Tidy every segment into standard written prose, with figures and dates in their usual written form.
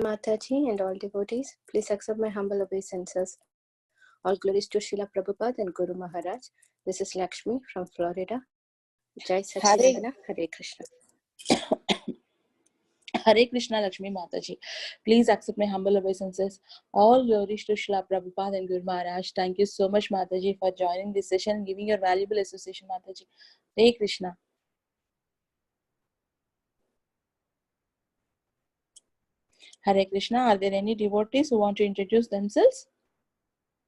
Mataji and all devotees, please accept my humble obeisances. All glories to Srila Prabhupada and Guru Maharaj. This is Lakshmi from Florida. Jai Satchidananda, Hare Krishna. Hare Krishna, Lakshmi Mataji. Please accept my humble obeisances. All glories to Srila Prabhupada and Guru Maharaj. Thank you so much, Mataji, for joining this session and giving your valuable association, Mataji. Hare Krishna. Hare Krishna. Are there any devotees who want to introduce themselves?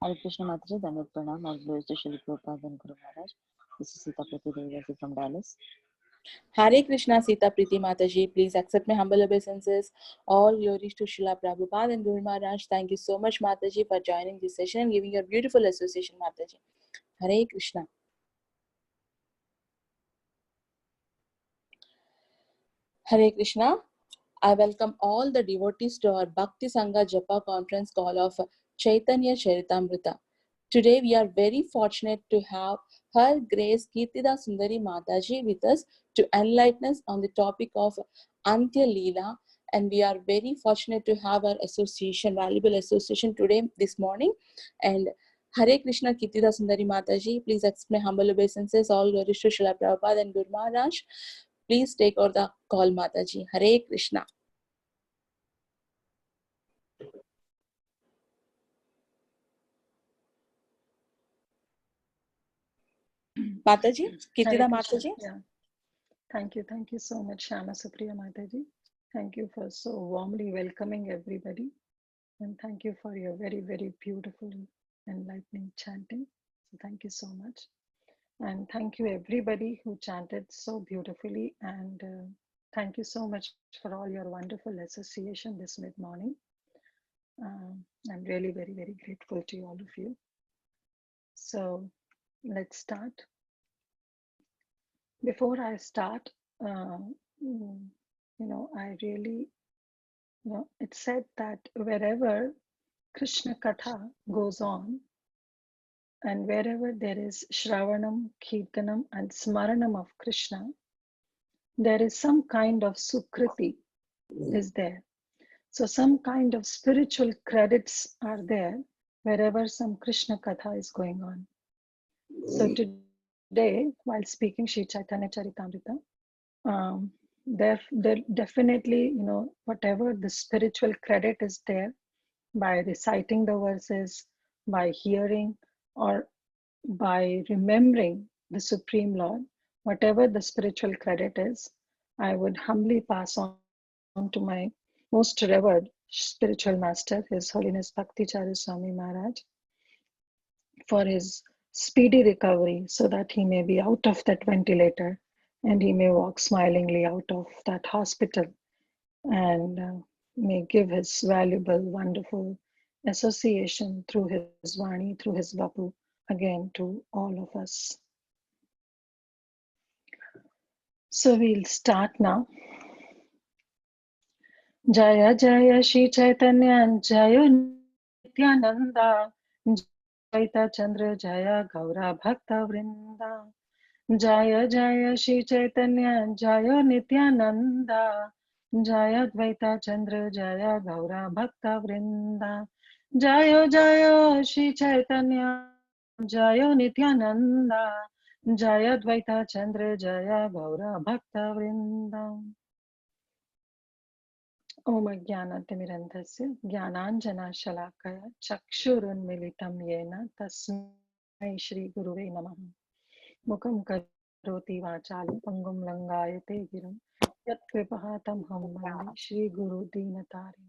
Hare Krishna Mataji, Dhanavad Pranam, all glories to Srila Prabhupada and Guru Maharaj. This is Sita Priti from Dallas. Hare Krishna, Sita Priti Mataji. Please accept my humble obeisances. All glories to Srila Prabhupada and Guru Maharaj. Thank you so much, Mataji, for joining this session and giving your beautiful association, Mataji. Hare Krishna. Hare Krishna. I welcome all the devotees to our Bhakti Sangha Japa conference call of Caitanya Caritamrta. Today we are very fortunate to have Her Grace Kirtida Sundari Mataji with us to enlighten us on the topic of Antya Leela, and we are very fortunate to have our association, valuable association today, this morning. And Hare Krishna Kirtida Sundari Mataji, please accept my humble obeisances. All glories to Srila Prabhupada and Guru Maharaj. Please take over the call, Mataji. Hare Krishna. Mataji, Kirtida Mataji. Yeah. Thank you so much, Shama Supriya Mataji. Thank you for so warmly welcoming everybody. And thank you for your very, very beautiful, enlightening chanting. So thank you so much. And thank you everybody who chanted so beautifully. And thank you so much for all your wonderful association this mid-morning. I'm really very, very grateful to all of you. So let's start. Before I start, I really, it's said that wherever Krishna Katha goes on, and wherever there is Shravanam, Kirtanam, and Smaranam of Krishna, there is some kind of Sukriti is there. So some kind of spiritual credits are there wherever some Krishna Katha is going on. So today, while speaking Sri Chaitanya Caritamrta, there definitely, whatever the spiritual credit is there by reciting the verses, by hearing, or by remembering the Supreme Lord, whatever the spiritual credit is, I would humbly pass on to my most revered spiritual master, His Holiness Bhaktichari Swami Maharaj, for his speedy recovery so that he may be out of that ventilator and he may walk smilingly out of that hospital and may give his valuable, wonderful association through his Vani, through his Vapu, again to all of us. So we'll start now. Jaya Jaya Shri Chaitanya Jaya Nityananda Jaya Chandra Jaya Gaura Bhakta Vrinda Jaya Jaya Shri Chaitanya Jaya Nityananda Jaya Dvaita Chandra Jaya Gaura Bhakta Vrinda Jaya Jaya Shri Chaitanya Jaya Nityananda Jaya Dvaita Chandra Jaya Gaura Bhakta Vrinda. Om Jnanatimirandhasya Jnananjana Shalakaya Chakshurunmilitam Yena Tasmai Shri Guruve Namaha Mukam Karoti Vachali Pangum Langayate Giram Yat Kripahatam Ham Shri Guru Dinatari.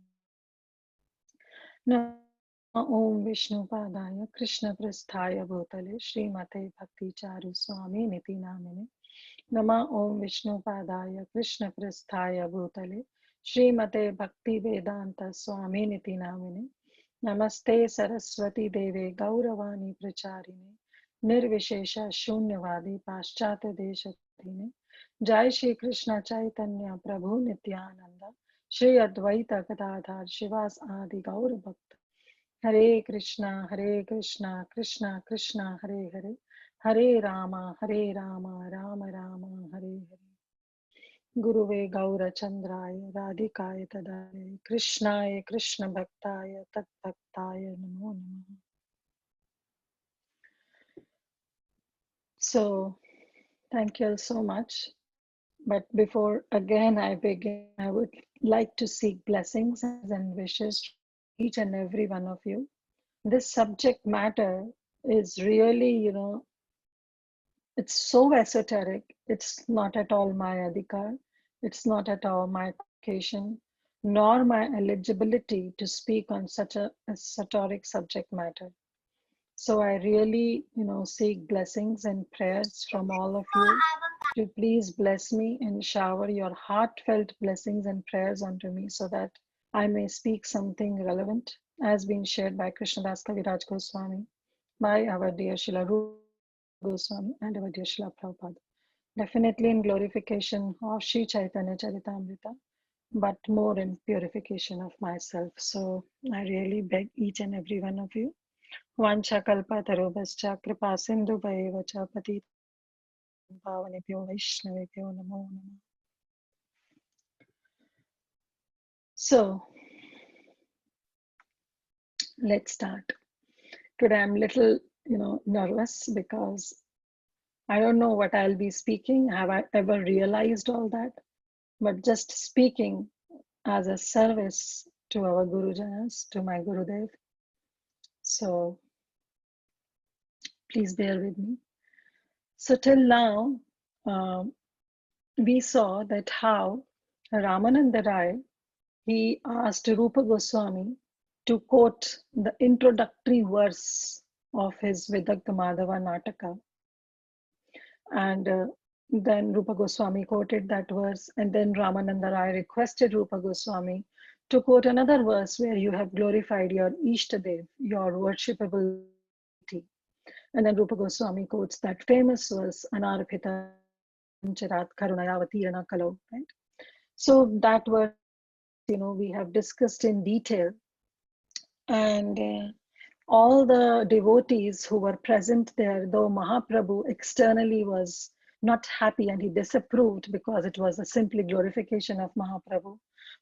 Om Vishnu Padaya Krishna Prasthaya Bhutale Shri Mate Bhakti Charu Swami Niti Namine Nama Om Vishnu Padaya Krishna Prasthaya Bhutale Srimate Bhakti Vedanta Swami Niti Namine Namaste Saraswati Deve Gauravani Pracharine Nirvishesha Shunyavadi Paschata Deshatine Jai Shri Krishna Chaitanya Prabhu Nityananda Shri Advaita Gadadhar Shivas Adi Gaur Bhakta Hare Krishna Krishna Krishna Hare Hare Hare Rama Rama Rama Hare Hare. Guruve Gaura Chandraya Radhikaya Tadare Krishnaya Krishna Bhaktaya Tat Bhaktaya Namo Namaha. So, thank you all so much. But before again I begin, I would like to seek blessings and wishes from each and every one of you. This subject matter is really, it's so esoteric. It's not at all my adhikar. It's not at all my qualification, nor my eligibility to speak on such a esoteric subject matter. So I really, seek blessings and prayers from all of you to please bless me and shower your heartfelt blessings and prayers onto me so that I may speak something relevant as being shared by Krishnadas Kaviraj Goswami, by our dear Srila Rupa Goswami and our dear Srila Prabhupada. Definitely in glorification of Sri Chaitanya Charitamrita, but more in purification of myself. So I really beg each and every one of you. Vancha kalpa tarobhascha kripa sindhu bhaivacha pati pavanebhyo vaishnavebhyo namo namo. So let's start. Today I'm little, nervous because I don't know what I'll be speaking. Have I ever realized all that? But just speaking as a service to our Gurujanas, to my Gurudev. So please bear with me. So till now, we saw that how Ramananda Rai, he asked Rupa Goswami to quote the introductory verse of his Vidagdha Madhava Nataka. And then Rupa Goswami quoted that verse, and then Ramananda Rai requested Rupa Goswami to quote another verse where you have glorified your Ishtadev, your worshipable deity. And then Rupa Goswami quotes that famous verse, Anarpita Charat Karunayavatirana Kalo, right? So that verse, we have discussed in detail. And all the devotees who were present there, though Mahaprabhu externally was not happy and he disapproved because it was a simply glorification of Mahaprabhu,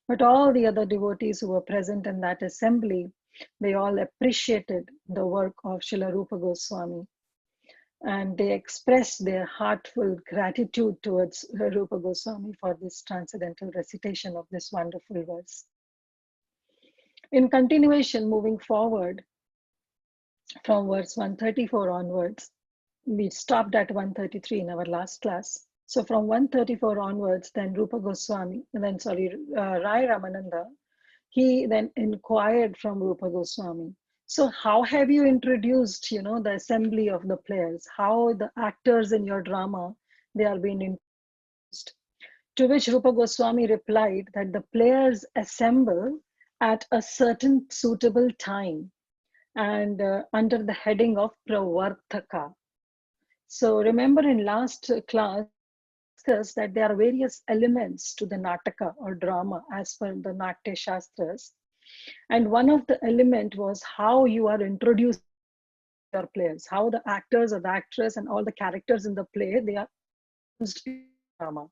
but all the other devotees who were present in that assembly, they all appreciated the work of Srila Rupa Goswami. And they expressed their heartfelt gratitude towards Rupa Goswami for this transcendental recitation of this wonderful verse. In continuation, moving forward from verse 134 onwards, we stopped at 133 in our last class. So from 134 onwards, then Rupa Goswami, Rai Ramananda, he then inquired from Rupa Goswami. So how have you introduced, the assembly of the players? How the actors in your drama, they are being introduced? To which Rupa Goswami replied that the players assemble at a certain suitable time and under the heading of Pravartaka. So remember in last class, we discussed that there are various elements to the Nataka or drama as per the Natya Shastras. And one of the element was how you are introduced your players, how the actors or the actress and all the characters in the play, they are used in drama.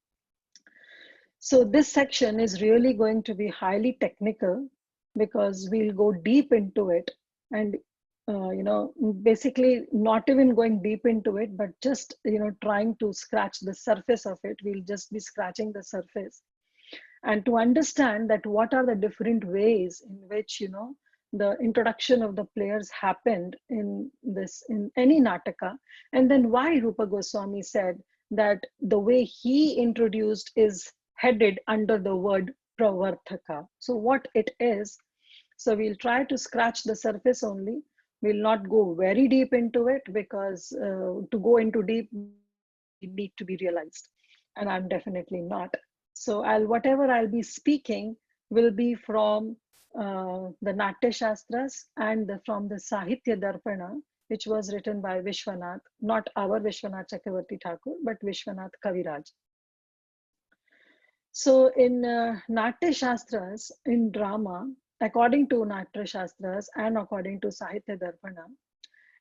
So this section is really going to be highly technical because we'll go deep into it and basically not even going deep into it, but just trying to scratch the surface of it. We'll just be scratching the surface and to understand that what are the different ways in which the introduction of the players happened in any Nataka, and then why Rupa Goswami said that the way he introduced is headed under the word Pravartaka. So what it is, so we'll try to scratch the surface only. We'll not go very deep into it because to go into deep, we need to be realized. And I'm definitely not. So whatever I'll be speaking will be from the Natya Shastras and from the Sahitya Darpana, which was written by Vishwanath, not our Vishwanath Chakravarti Thakur, but Vishwanath Kaviraj. So in Natya Shastras, in drama, according to Natya Shastras and according to Sahitya Darpana,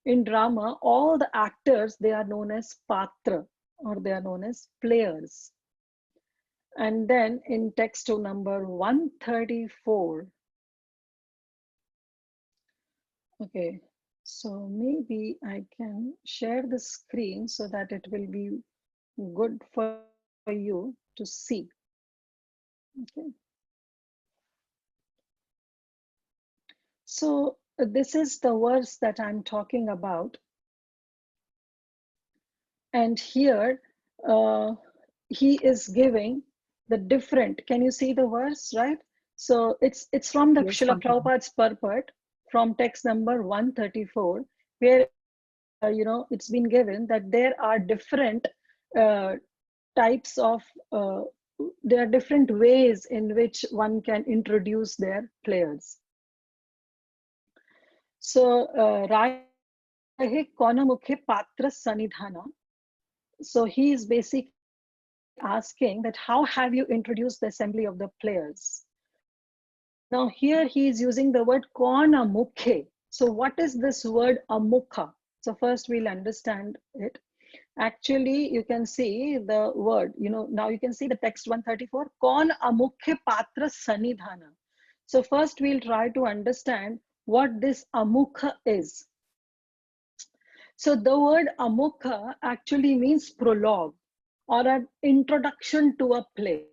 in drama, all the actors, they are known as patra or they are known as players. And then in text number 134, okay, so maybe I can share the screen so that it will be good for you to see. Okay. So this is the verse that I'm talking about. And here he is giving the different, can you see the verse, right? So it's from the Yes, Srila Mataji. Prabhupada's purport from text number 134, where it's been given that there are different uh, types of there are different ways in which one can introduce their players. So Raya kahe kona mukhe patra sanidhana. So he is basically asking that how have you introduced the assembly of the players? Now here he is using the word kona mukhe. So what is this word amukha? So first we'll understand it. Actually, you can see the word, now you can see the text 134, kon amukhe patra sanidhana. So first we'll try to understand what this amukha is. So the word amukha actually means prologue or an introduction to a play,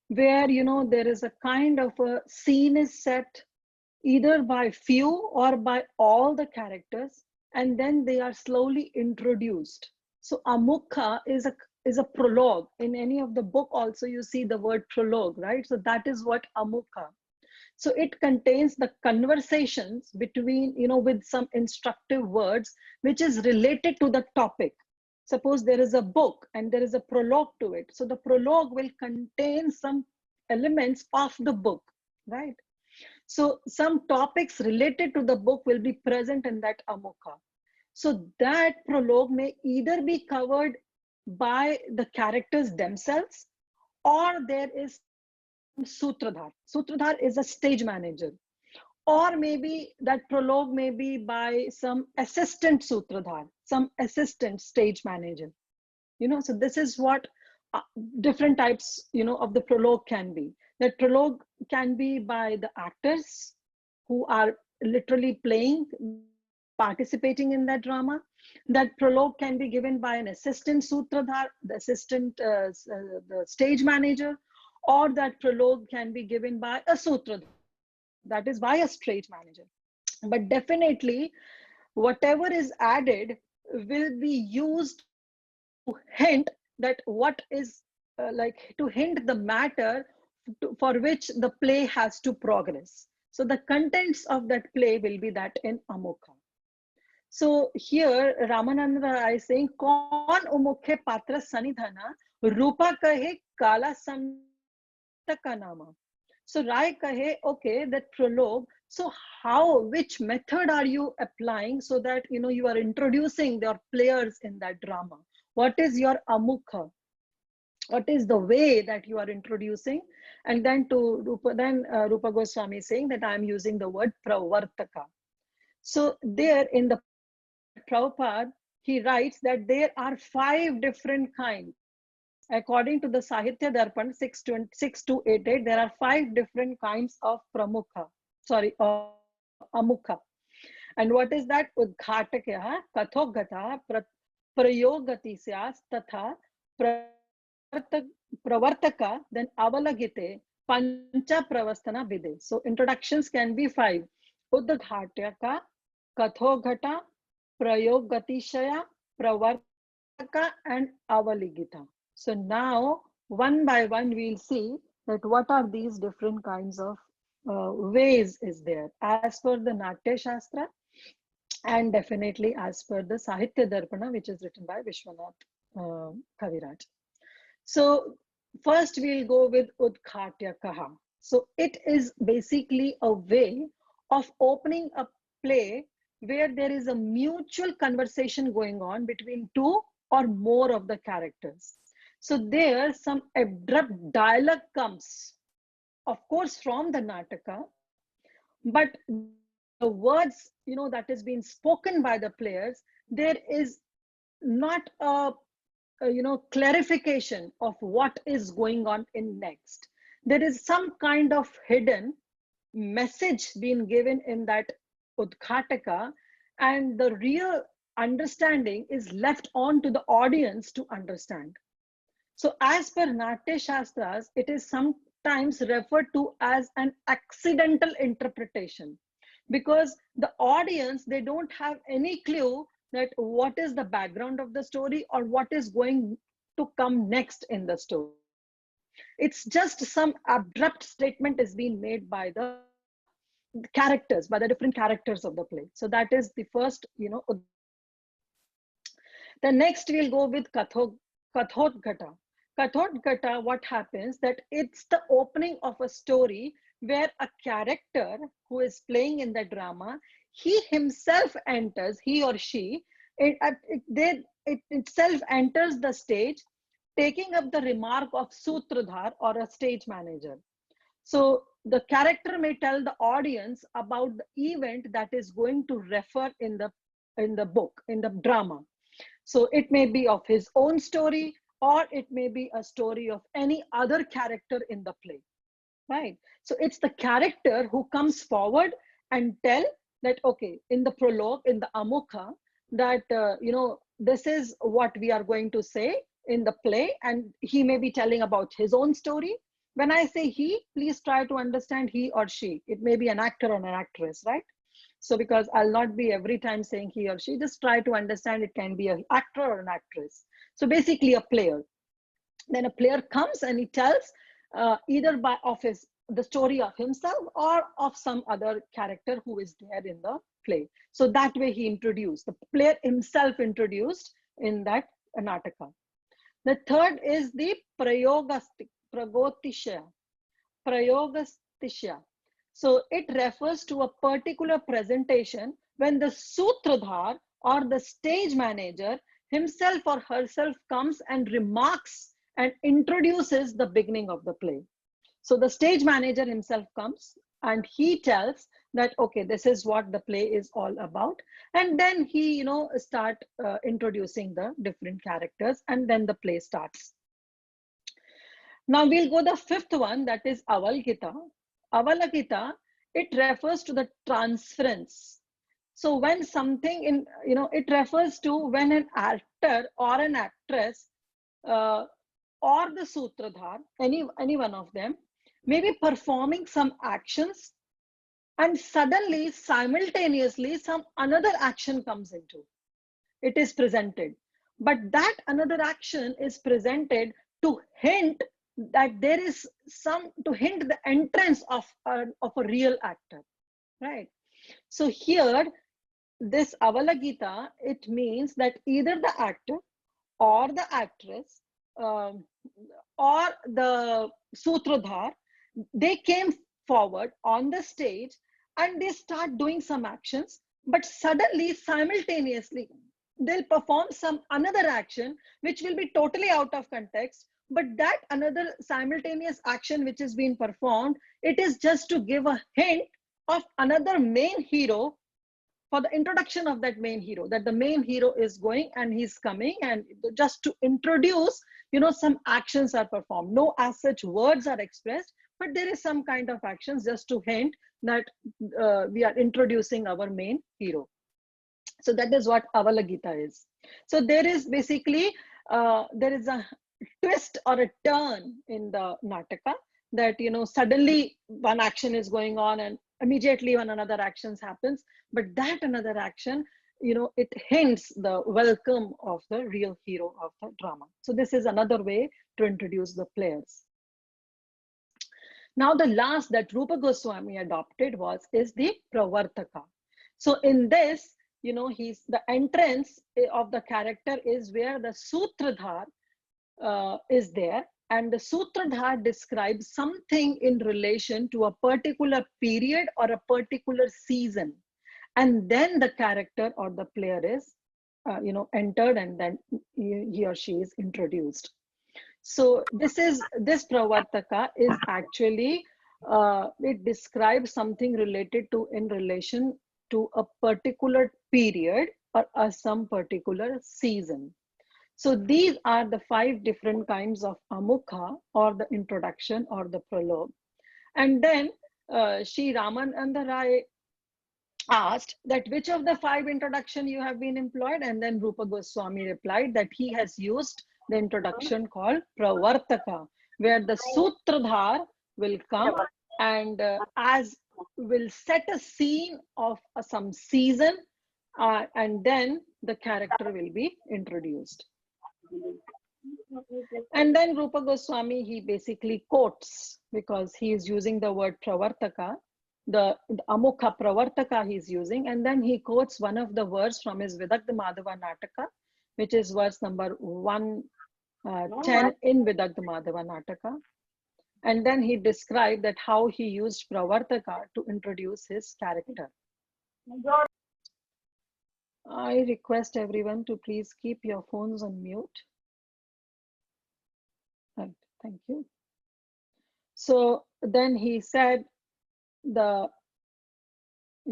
where there is a kind of a scene is set either by few or by all the characters, and then they are slowly introduced. So amukha is a prologue. In any of the book also you see the word prologue, right? So that is what amukha. So it contains the conversations between, with some instructive words which is related to the topic. Suppose there is a book and there is a prologue to it, so the prologue will contain some elements of the book, right? So some topics related to the book will be present in that amukha. So that prologue may either be covered by the characters themselves, or there is some sutradhar. Sutradhar is a stage manager. Or maybe that prologue may be by some assistant sutradhar, some assistant stage manager. So this is what different types of the prologue can be. That prologue can be by the actors who are literally playing, participating in that drama. That prologue can be given by an assistant sutradhar, the assistant the stage manager, or that prologue can be given by a sutradhar, that is by a stage manager. But definitely whatever is added will be used to hint that what is like to hint the matter for which the play has to progress. So the contents of that play will be that in amukha. So here Ramananda is saying, "Kaun umukhe patra sanidhana, rupa kahe kala samta ka nama." So Rai kahe, okay, that prologue. So how, which method are you applying so that you are introducing your players in that drama? What is your amukha? What is the way that you are introducing? And then to Rupa Goswami is saying that I am using the word pravartaka. So there in the Prabhupada, he writes that there are 5 different kinds. According to the Sahitya Darpan 6288, there are 5 different kinds of amukha. And what is that? Udghatakya, kathogata, prayogati syas, tatha, pravartaka, then avalagite, pancha pravastana vide. So introductions can be 5. Udghatyaka, kathogata, prayogatishaya, pravartaka, and avaligita. So now, one by one, we'll see that what are these different kinds of ways is there as per the Natya Shastra, and definitely as per the Sahitya Darpana, which is written by Vishwanath Kaviraj. So first we'll go with Udghatya Kaha. So it is basically a way of opening a play where there is a mutual conversation going on between 2 or more of the characters. So there some abrupt dialogue comes, of course, from the Nataka, but the words that is being spoken by the players, there is not a clarification of what is going on in next. There is some kind of hidden message being given in that Udghataka, and the real understanding is left on to the audience to understand. So as per Natya Shastras, it is sometimes referred to as an accidental interpretation, because the audience, they don't have any clue that what is the background of the story or what is going to come next in the story. It's just some abrupt statement is being made by the characters, by the different characters of the play. So that is the first, The next we'll go with Kathodgata. Kathodgata, what happens that it's the opening of a story where a character who is playing in the drama, he himself enters, he or she, it itself enters the stage, taking up the remark of Sutradhar or a stage manager. So the character may tell the audience about the event that is going to refer in the book, in the drama. So it may be of his own story, or it may be a story of any other character in the play, right? So it's the character who comes forward and tell that, okay, in the prologue, in the Amukha, that, this is what we are going to say in the play, and he may be telling about his own story. When I say he, please try to understand he or she. It may be an actor or an actress, right? So because I'll not be every time saying he or she, just try to understand it can be an actor or an actress. So basically a player. Then a player comes and he tells either the story of himself or of some other character who is there in the play. So that way he introduced, the player himself introduced in that Nataka. The third is the Pragotisha. So it refers to a particular presentation when the Sutradhar or the stage manager himself or herself comes and remarks and introduces the beginning of the play. So the stage manager himself comes and he tells that, okay, this is what the play is all about. And then he, start introducing the different characters, and then the play starts. Now we'll go the fifth one, that is Avalgita. Avalagita, it refers to the transference. So when something it refers to when an actor or an actress or the Sutradhar, any one of them, may be performing some actions, and suddenly, simultaneously, some another action comes into. It is presented. But that another action is presented to hint that there is to hint the entrance of a real actor, right? So here, this Avalagita, it means that either the actor or the actress or the Sutradhar, they came forward on the stage and they start doing some actions, but suddenly, simultaneously, they'll perform some another action which will be totally out of context. But that another simultaneous action which is being performed, it is just to give a hint of another main hero, for the introduction of that main hero, that the main hero is going and he's coming, and just to introduce, some actions are performed. No as such words are expressed, but there is some kind of actions just to hint that we are introducing our main hero. So that is what Avalagita is. So there is basically, there is a twist or a turn in the Nataka, that, suddenly one action is going on and immediately when another action happens, but that another action, it hints the welcome of the real hero of the drama. So this is another way to introduce the players. Now the last that Rupa Goswami adopted is the Pravartaka. So in this, the entrance of the character is where the Sutradhar is there, and the Sutradhar describes something in relation to a particular period or a particular season, and then the character or the player is entered, and then he or she is introduced. So this Pravartaka is actually it describes something related to in relation to a particular period or some particular season. So these are the 5 different kinds of amukha, or the introduction or the prologue. And then Sri Ramananda Rai asked that which of the 5 introduction you have been employed, and then Rupa Goswami replied that he has used the introduction called Pravartaka, where the Sutradhar will come and as will set a scene of some season, and then the character will be introduced. And then Rupa Goswami, he basically quotes, because he is using the word Pravartaka, the Amukha Pravartaka he's using, and then he quotes one of the verse from his Vidagdha Madhava Nataka, which is verse number 110 in Vidagdha Madhava Nataka. And then he described that how he used Pravartaka to introduce his character. I request everyone to please keep your phones on mute. Right, thank you. So then he said okay,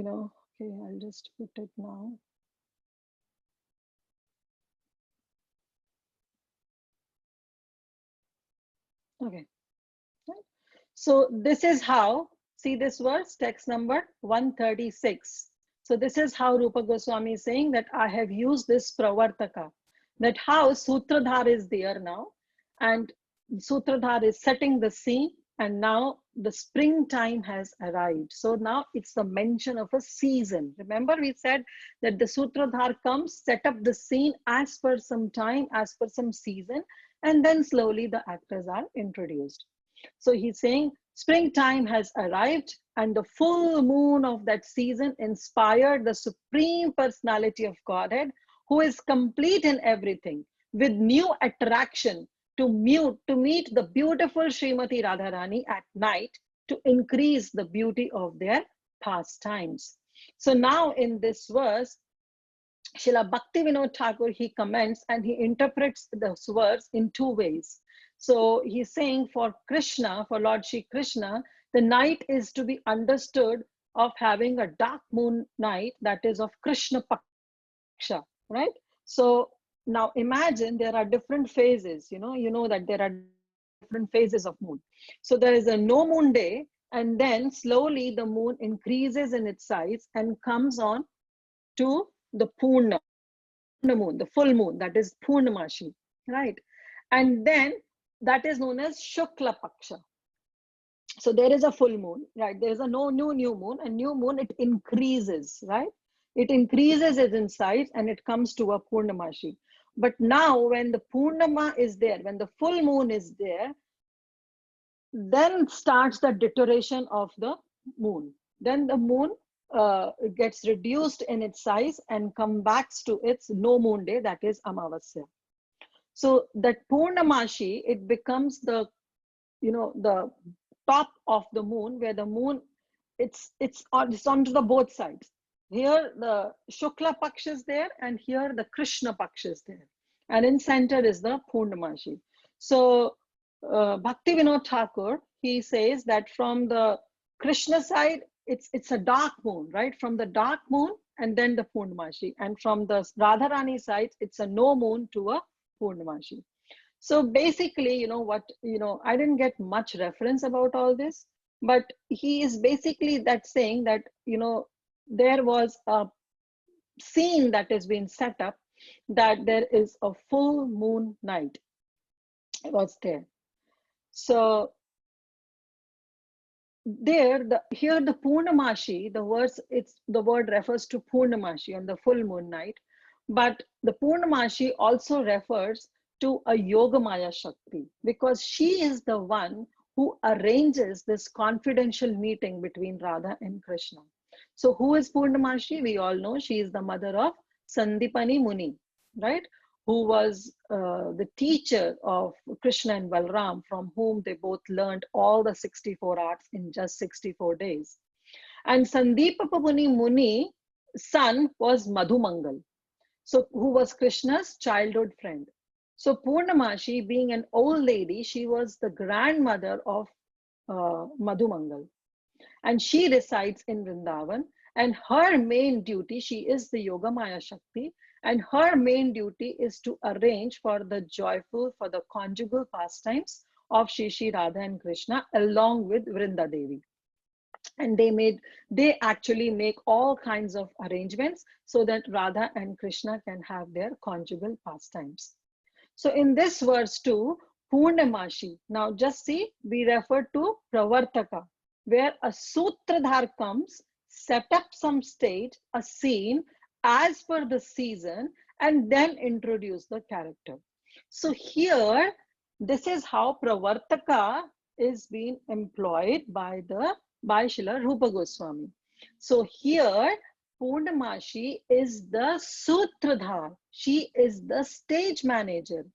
I'll just put it now. Okay. So this is how, see this verse, text number 136. So this is how Rupa Goswami is saying that I have used this Pravartaka, that how Sutradhar is there now, and Sutradhar is setting the scene, and now the springtime has arrived. So now it's the mention of a season. Remember we said that the Sutradhar comes, set up the scene as per some time, as per some season, and then slowly the actors are introduced. So he's saying springtime has arrived, and the full moon of that season inspired the Supreme Personality of Godhead, who is complete in everything, with new attraction to meet the beautiful Srimati Radharani at night, to increase the beauty of their pastimes. So now in this verse, Srila Bhaktivinoda Thakur, he comments and he interprets this verse in 2 ways. So he's saying for Krishna, for Lord Shri Krishna, the night is to be understood of having a dark moon night, that is of Krishna Paksha, right? So now imagine there are different phases, you know that there are different phases of moon. So there is a no moon day, and then slowly the moon increases in its size and comes on to the Purna moon, the full moon, that is Purnamashi, right? And then that is known as Shukla Paksha. So there is a full moon, right? There is a new moon, and new moon, it increases, right? It increases in size and it comes to a Purnamashi. But now when the Purnama is there, when the full moon is there, then starts the deterioration of the moon. Then the moon gets reduced in its size and comes back to its no moon day, that is Amavasya. So that Purnamashi, it becomes the top of the moon, where the moon, it's onto the both sides. Here the Shukla Paksha is there, and here the Krishna Paksha is there, and in center is the Purnamashi. So Bhaktivinoda Thakur, he says that from the Krishna side, it's a dark moon, right? From the dark moon and then the Purnamashi, and from the Radharani side, it's a no moon to a Purnamashi. So basically, I didn't get much reference about all this, but he is basically that saying that, there was a scene that has been set up, that there is a full moon night. It was there. So here the Purnamashi, the word refers to Purnamashi on the full moon night, but the Purnamashi also refers to a Yogamaya Shakti, because she is the one who arranges this confidential meeting between Radha and Krishna. So who is Purnamashi? We all know she is the mother of Sandipani Muni, right? Who was the teacher of Krishna and Balram, from whom they both learned all the 64 arts in just 64 days. And Sandipani Muni's son was Madhumangal, so who was Krishna's childhood friend. So Purnamashi, being an old lady, she was the grandmother of Madhumangal. and she resides in Vrindavan. And her main duty, she is the Yogamaya Shakti, and her main duty is to arrange for the joyful, for the conjugal pastimes of Shri Radha and Krishna along with Vrinda Devi. And they actually make all kinds of arrangements so that Radha and Krishna can have their conjugal pastimes. So in this verse too, Purnamashi, now just see, we refer to Pravartaka, where a Sutradhar comes, set up some stage, a scene as per the season, and then introduce the character. So here, this is how Pravartaka is being employed by Srila Rupa Goswami. So here, Purnamashi is the Sutradhar. She is the stage manager.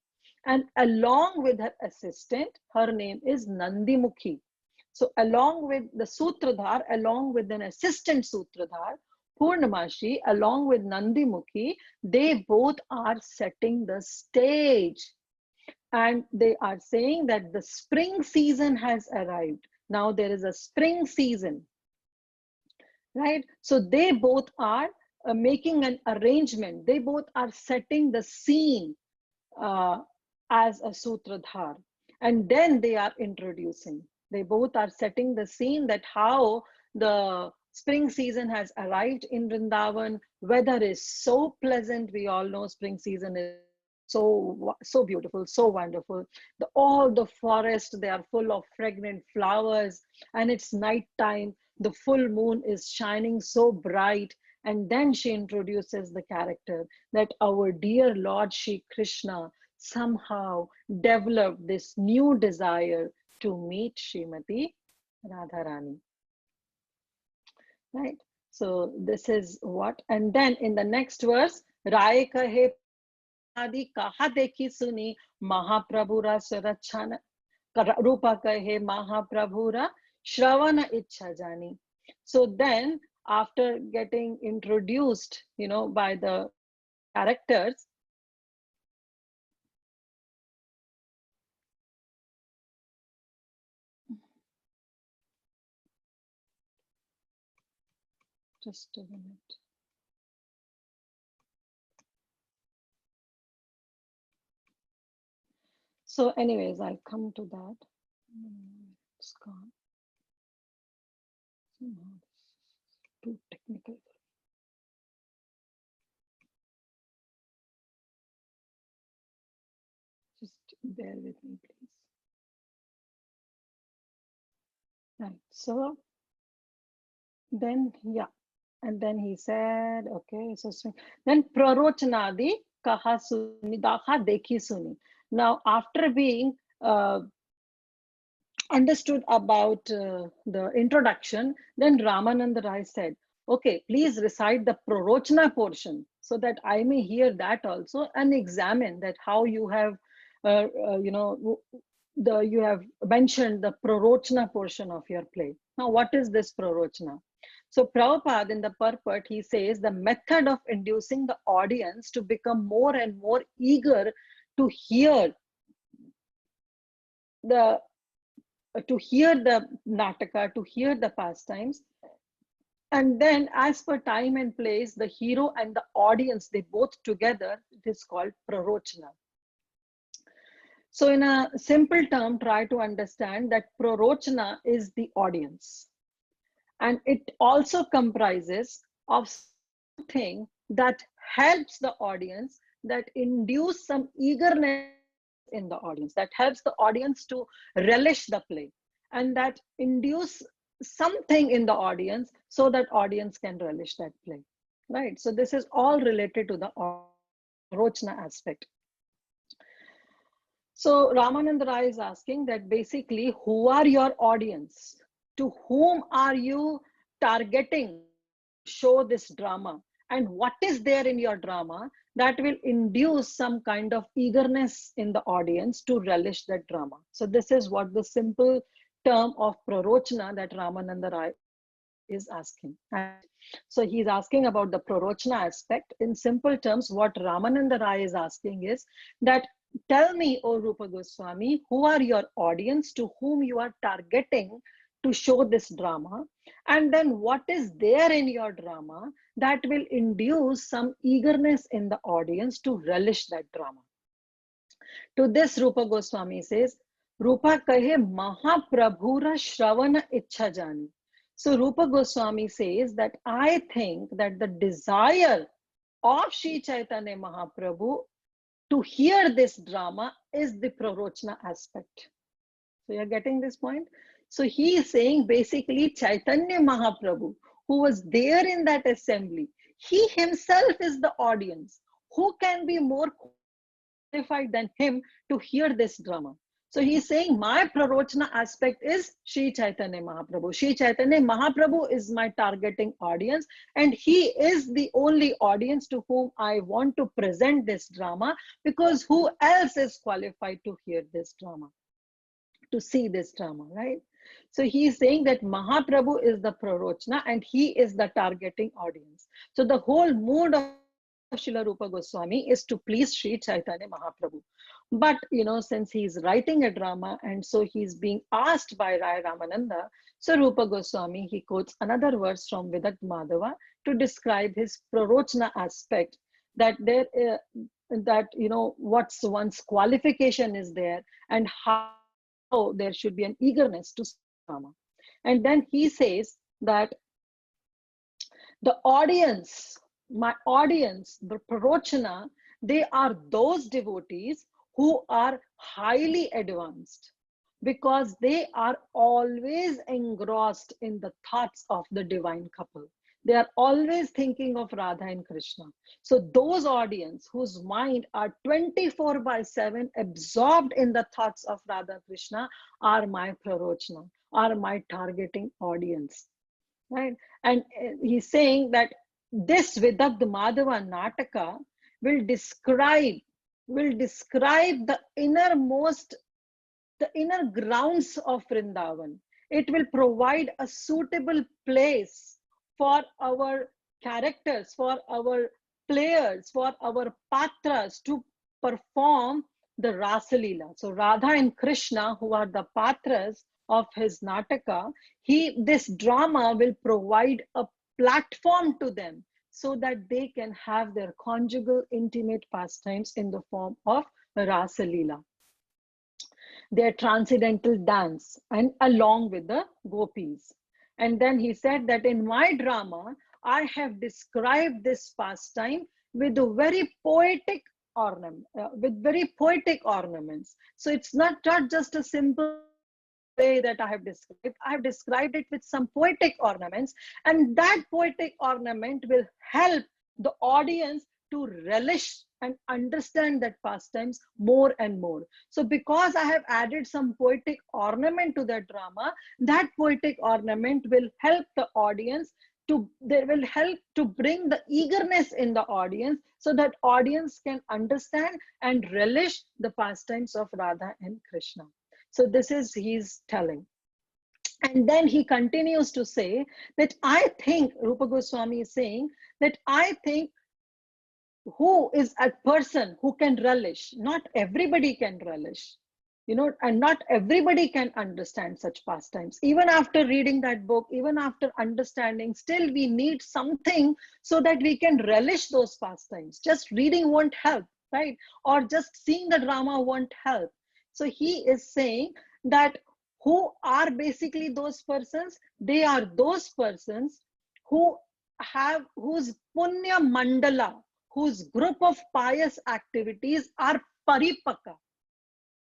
And along with her assistant, her name is Nandimukhi. So along with the Sutradhar, along with an assistant Sutradhar, Purnamashi, along with Nandimukhi, they both are setting the stage. And they are saying that the spring season has arrived. Now there is a spring season, right? So they both are making an arrangement. They both are setting the scene as a Sutradhar. And then they are introducing. They both are setting the scene that how the spring season has arrived in Vrindavan. Weather is so pleasant. We all know spring season is so beautiful, so wonderful. All the forest, they are full of fragrant flowers, and it's night time. The full moon is shining so bright. And then she introduces the character that our dear Lord Shri Krishna somehow developed this new desire to meet Srimati Radharani. Right? So this is what, and then in the next verse, Rai kahe आदि कहा देखी सुनी महाप्रभुरा सरच्छन रूपा कहे महाप्रभुरा श्रवण इच्छा जानी. So then after getting introduced, by the characters, just a minute. So anyways, I'll come to that. It's gone. Too technical. Just bear with me, please. Right. So then, yeah. And then he said, okay, so then prarochanadi kaha suni daha dekhi suni. Now, after being understood about the introduction, then Ramananda Rai said, okay, please recite the prorochana portion so that I may hear that also and examine that how you have, you have mentioned the prorochana portion of your play. Now, what is this prorochana? So Prabhupada in the purport, he says the method of inducing the audience to become more and more eager to hear the nataka, to hear the pastimes. And then as per time and place, the hero and the audience, they both together, it is called prorochana. So in a simple term, try to understand that prorochana is the audience. And it also comprises of something that helps the audience, that induce some eagerness in the audience, that helps the audience to relish the play, and that induce something in the audience so that audience can relish that play, right? So this is all related to the prorochana aspect. So Ramananda Rai is asking that basically, who are your audience? To whom are you targeting to show this drama? And what is there in your drama that will induce some kind of eagerness in the audience to relish that drama? So this is what the simple term of prorochana that Ramananda Rai is asking. And so he's asking about the prorochana aspect. In simple terms, what Ramananda Rai is asking is that, tell me, O Rupa Goswami, who are your audience, to whom you are targeting to show this drama, and then what is there in your drama that will induce some eagerness in the audience to relish that drama. To this, Rupa Goswami says, Rupa kahe Mahaprabhura Shravana Ichha Jani. So Rupa Goswami says that I think that the desire of Sri Chaitanya Mahaprabhu to hear this drama is the Prarochna aspect. So you're getting this point? So he is saying basically Chaitanya Mahaprabhu, who was there in that assembly, he himself is the audience. Who can be more qualified than him to hear this drama? So he's saying my Prarochna aspect is Sri Chaitanya Mahaprabhu. Sri Chaitanya Mahaprabhu is my targeting audience, and he is the only audience to whom I want to present this drama, because who else is qualified to hear this drama, to see this drama, right? So he is saying that Mahaprabhu is the Prarochna and he is the targeting audience. So the whole mood of Srila Rupa Goswami is to please Sri Chaitanya Mahaprabhu. But, you know, since he's writing a drama and so he's being asked by Rai Ramananda, so Rupa Goswami, he quotes another verse from Vidagdha Madhava to describe his Prarochna aspect, that there, that, you know, what's one's qualification is there and how there should be an eagerness to drama. And then he says that the audience, my audience, the Prarochana, they are those devotees who are highly advanced, because they are always engrossed in the thoughts of the divine couple. They are always thinking of Radha and Krishna. So those audience whose mind are 24/7 absorbed in the thoughts of Radha and Krishna are my Prarochana, are my targeting audience, right? And he's saying that this Vidagdha Madhava Nataka will describe the innermost, the inner grounds of Vrindavan. It will provide a suitable place for our characters, for our players, for our patras to perform the Rasa Leela. So Radha and Krishna, who are the patras of his Nataka, this drama will provide a platform to them so that they can have their conjugal intimate pastimes in the form of Rasa Leela, their transcendental dance, and along with the gopis. And then he said that in my drama, I have described this pastime with a very poetic ornament, with very poetic ornaments. So it's not just a simple way that I have described it with some poetic ornaments, and that poetic ornament will help the audience to relish and understand that pastimes more and more. So because I have added some poetic ornament to that drama, that poetic ornament will help the audience they will help to bring the eagerness in the audience, so that audience can understand and relish the pastimes of Radha and Krishna. So this is he's telling. And then he continues to say that I think, Rupa Goswami is saying that I think who is a person who can relish. Not everybody can relish, you know, and not everybody can understand such pastimes. Even after reading that book, even after understanding, still we need something so that we can relish those pastimes. Just reading won't help, right? Or just seeing the drama won't help. So he is saying that who are basically those persons? They are those persons who have, whose punya mandala, whose group of pious activities are paripaka,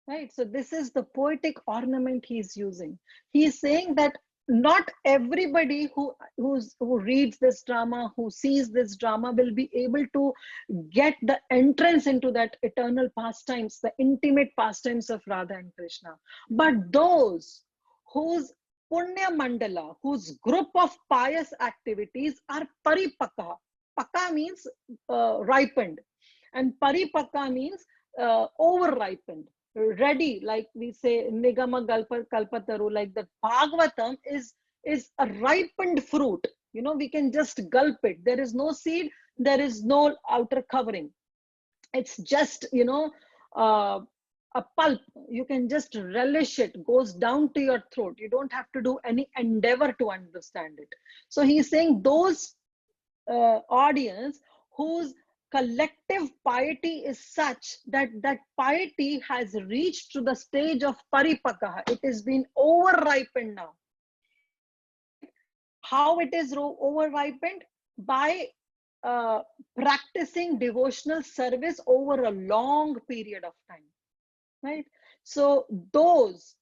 right? So this is the poetic ornament he's using. He's saying that not everybody who reads this drama, who sees this drama, will be able to get the entrance into that eternal pastimes, the intimate pastimes of Radha and Krishna. But those whose punya mandala, whose group of pious activities are paripaka. Paka means ripened, and paripaka means over ripened, ready, like we say nigama kalpataru, like the Bhagavatam is a ripened fruit. You know, we can just gulp it. There is no seed, there is no outer covering. It's just, you know, a pulp. You can just relish it, goes down to your throat. You don't have to do any endeavor to understand it. So he's saying those audience whose collective piety is such that that piety has reached to the stage of paripakaha. It has been over-ripened now. How it is over-ripened? By practicing devotional service over a long period of time, right? So those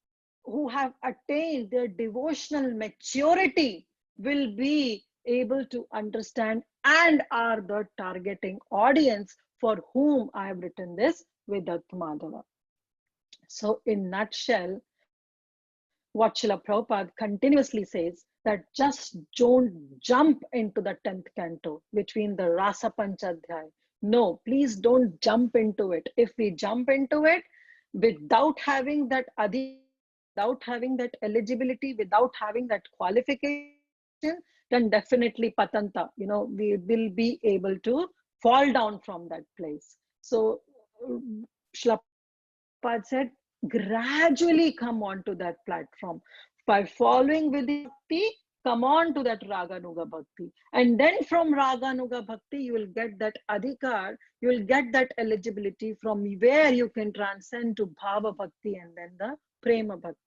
who have attained their devotional maturity will be able to understand and are the targeting audience for whom I have written this Vedat Madhava. So in nutshell, what Srila Prabhupada continuously says, that just don't jump into the 10th canto between the Rasa Panchadhyay. No, please don't jump into it. If we jump into it without having that without having that eligibility, without having that qualification, then definitely patanta, we will be able to fall down from that place. So Srila Prabhupada said, gradually come onto that platform. By following with the bhakti, come on to that Raganuga Bhakti. And then from Raganuga Bhakti, you will get that adhikar, you will get that eligibility from where you can transcend to Bhava Bhakti and then the Prema Bhakti.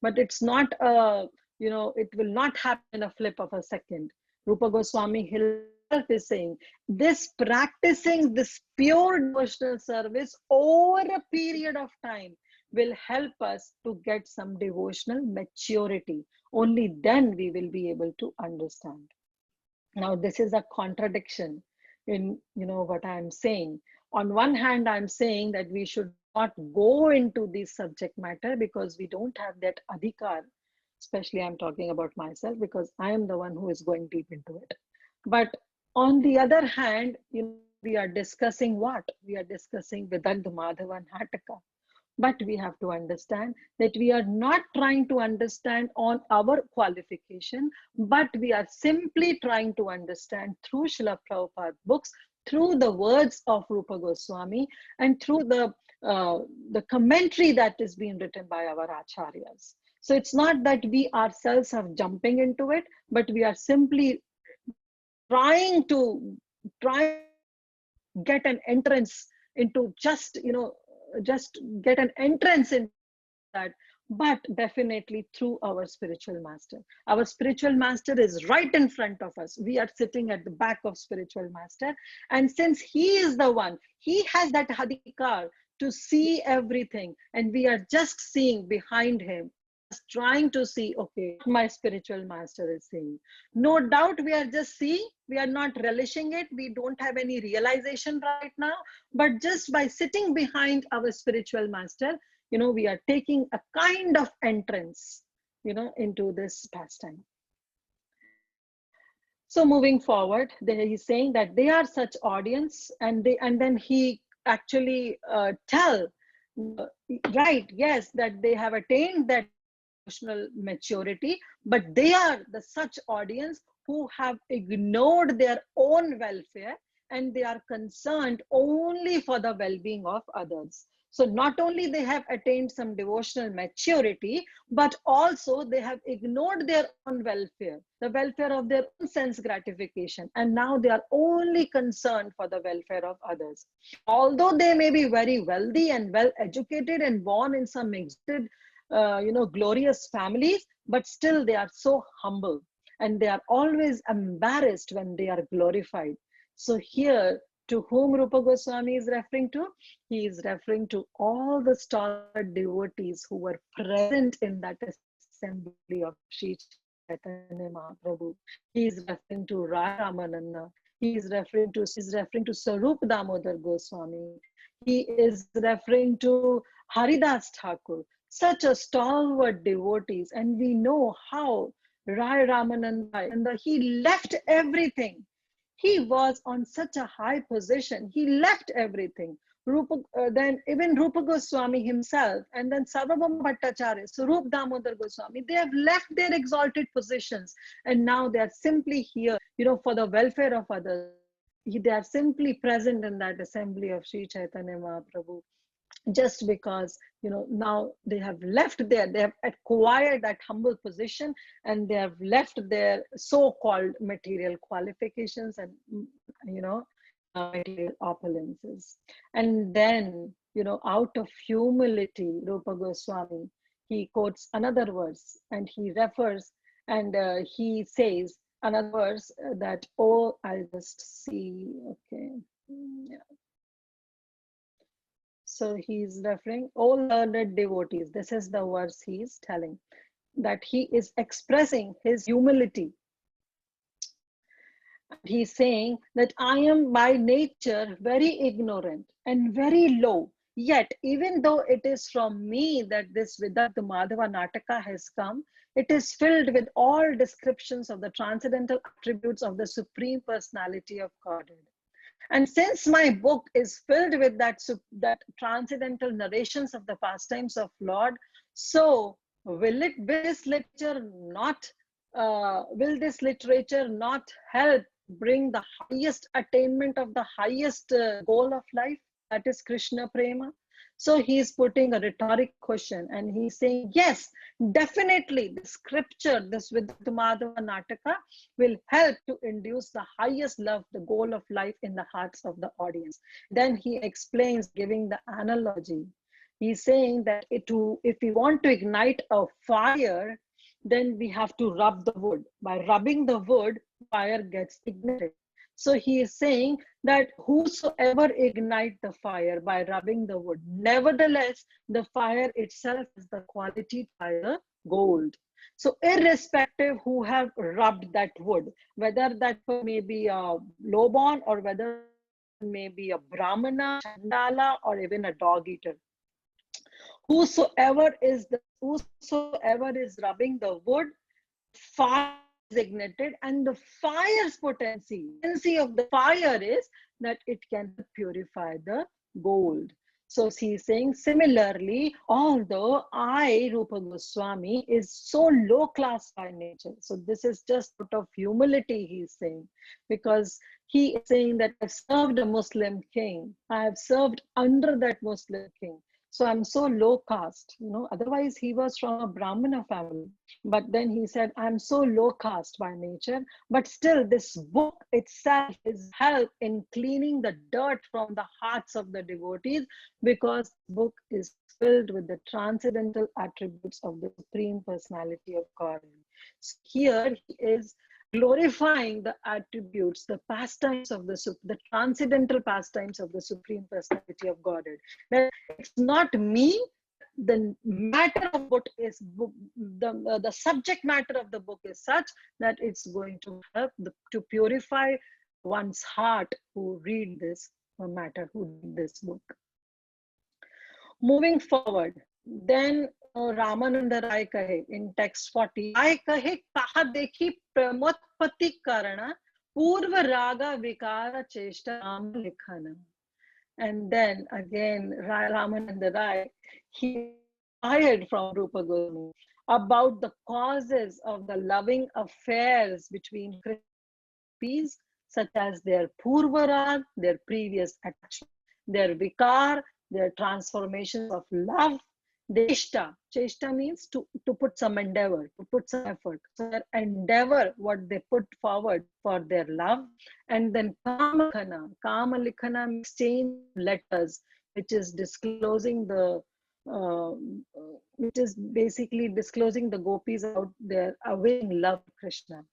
But it's not it will not happen in a flip of a second. Rupa Goswami himself is saying, this practicing this pure devotional service over a period of time will help us to get some devotional maturity. Only then we will be able to understand. Now, this is a contradiction in what I'm saying. On one hand, I'm saying that we should not go into this subject matter because we don't have that adhikar. Especially I'm talking about myself because I am the one who is going deep into it. But on the other hand, we are discussing what? We are discussing Vidagdha Madhava Nataka. But we have to understand that we are not trying to understand on our qualification, but we are simply trying to understand through Srila Prabhupada books, through the words of Rupa Goswami, and through the commentary that is being written by our acharyas. So it's not that we ourselves are jumping into it, but we are simply trying to get an entrance into just get an entrance in that, but definitely through our spiritual master. Our spiritual master is right in front of us. We are sitting at the back of spiritual master. And since he is the one, he has that hadikar to see everything. And we are just seeing behind him, trying to see, okay, my spiritual master is saying. No doubt we are just seeing, we are not relishing it. We don't have any realization right now, but just by sitting behind our spiritual master, we are taking a kind of entrance, into this pastime. So moving forward, he's saying that they are such audience, and then he actually tell, right, yes, that they have attained that emotional maturity, but they are the such audience who have ignored their own welfare and they are concerned only for the well-being of others. So not only they have attained some devotional maturity, but also they have ignored their own welfare, the welfare of their own sense gratification. And now they are only concerned for the welfare of others. Although they may be very wealthy and well educated and born in some exalted, glorious families, but still they are so humble and they are always embarrassed when they are glorified. So here, to whom Rupa Goswami is referring to? He is referring to all the stalwart devotees who were present in that assembly of Sri Caitanya Mahaprabhu. He is referring to Rai Ramananda. He is referring to Sarup Damodar Goswami. He is referring to Haridas Thakur. Such a stalwart devotees, and we know how Rai Ramananda, he left everything. He was on such a high position. He left everything. Then even Rupa Goswami himself, and then Sarvabhauma Bhattacharya, Sarup Damodar Goswami, they have left their exalted positions, and now they are simply here, for the welfare of others. They are simply present in that assembly of Sri Chaitanya Mahaprabhu. just because, now they have left there, they have acquired that humble position, and they have left their so-called material qualifications and material opulences. And then, out of humility, Rupa Goswami, he quotes another verse, and he refers, and he says another verse that, oh, I'll just see, okay, yeah. So he's referring, all learned devotees, this is the verse he's telling, that he is expressing his humility. He's saying that I am by nature very ignorant and very low. Yet, even though it is from me that this Vidatta Madhava Nataka has come, it is filled with all descriptions of the transcendental attributes of the Supreme Personality of Godhead. And since my book is filled with that transcendental narrations of the pastimes of Lord, so will this literature not help bring the highest attainment of the highest goal of life, that is Krishna Prema? So he's putting a rhetoric question, and he's saying, yes, definitely the scripture, this Vidatta Madhava Nataka, will help to induce the highest love, the goal of life in the hearts of the audience. Then he explains, giving the analogy. He's saying that if we want to ignite a fire, then we have to rub the wood. By rubbing the wood, fire gets ignited. So he is saying that whosoever ignite the fire by rubbing the wood, nevertheless, the fire itself is the quality fire gold. So irrespective who have rubbed that wood, whether that may be a lowborn or whether it may be a Brahmana, Chandala, or even a dog eater, whosoever is rubbing the wood, fire is ignited, and the fire's potency of the fire is that it can purify the gold. So he's saying, similarly, although I, Rupa Goswami, is so low class by nature. So this is just out of humility, he's saying, because he is saying that I've served a Muslim king. I have served under that Muslim king. So I'm so low caste, otherwise he was from a Brahmana family. But then he said, I'm so low caste by nature, but still this book itself is help in cleaning the dirt from the hearts of the devotees, because the book is filled with the transcendental attributes of the Supreme Personality of God. So here he is glorifying the attributes, the pastimes of the transcendental pastimes of the Supreme Personality of Godhead. That it's not me, the matter of book is the subject matter of the book is such that it's going to help to purify one's heart who read this matter, who read this book. Moving forward, then Ramananda Rai kahe in text 40, Rai kahe kaha dekhi pramotpati karana purva raga vikara cheshta nama likhana. And then again, Ramananda Rai, he inquired from Rupa Goswami about the causes of the loving affairs between Krishnas, such as their purvarag, their previous attachment, their vikar, their transformations of love, their cheshta. Cheshta means to put some endeavor, to put some effort. So their endeavor, what they put forward for their love. And then Kamalikhana. Kamalikhana means change letters, which is disclosing which is basically disclosing the gopis out there awaiting love Krishna.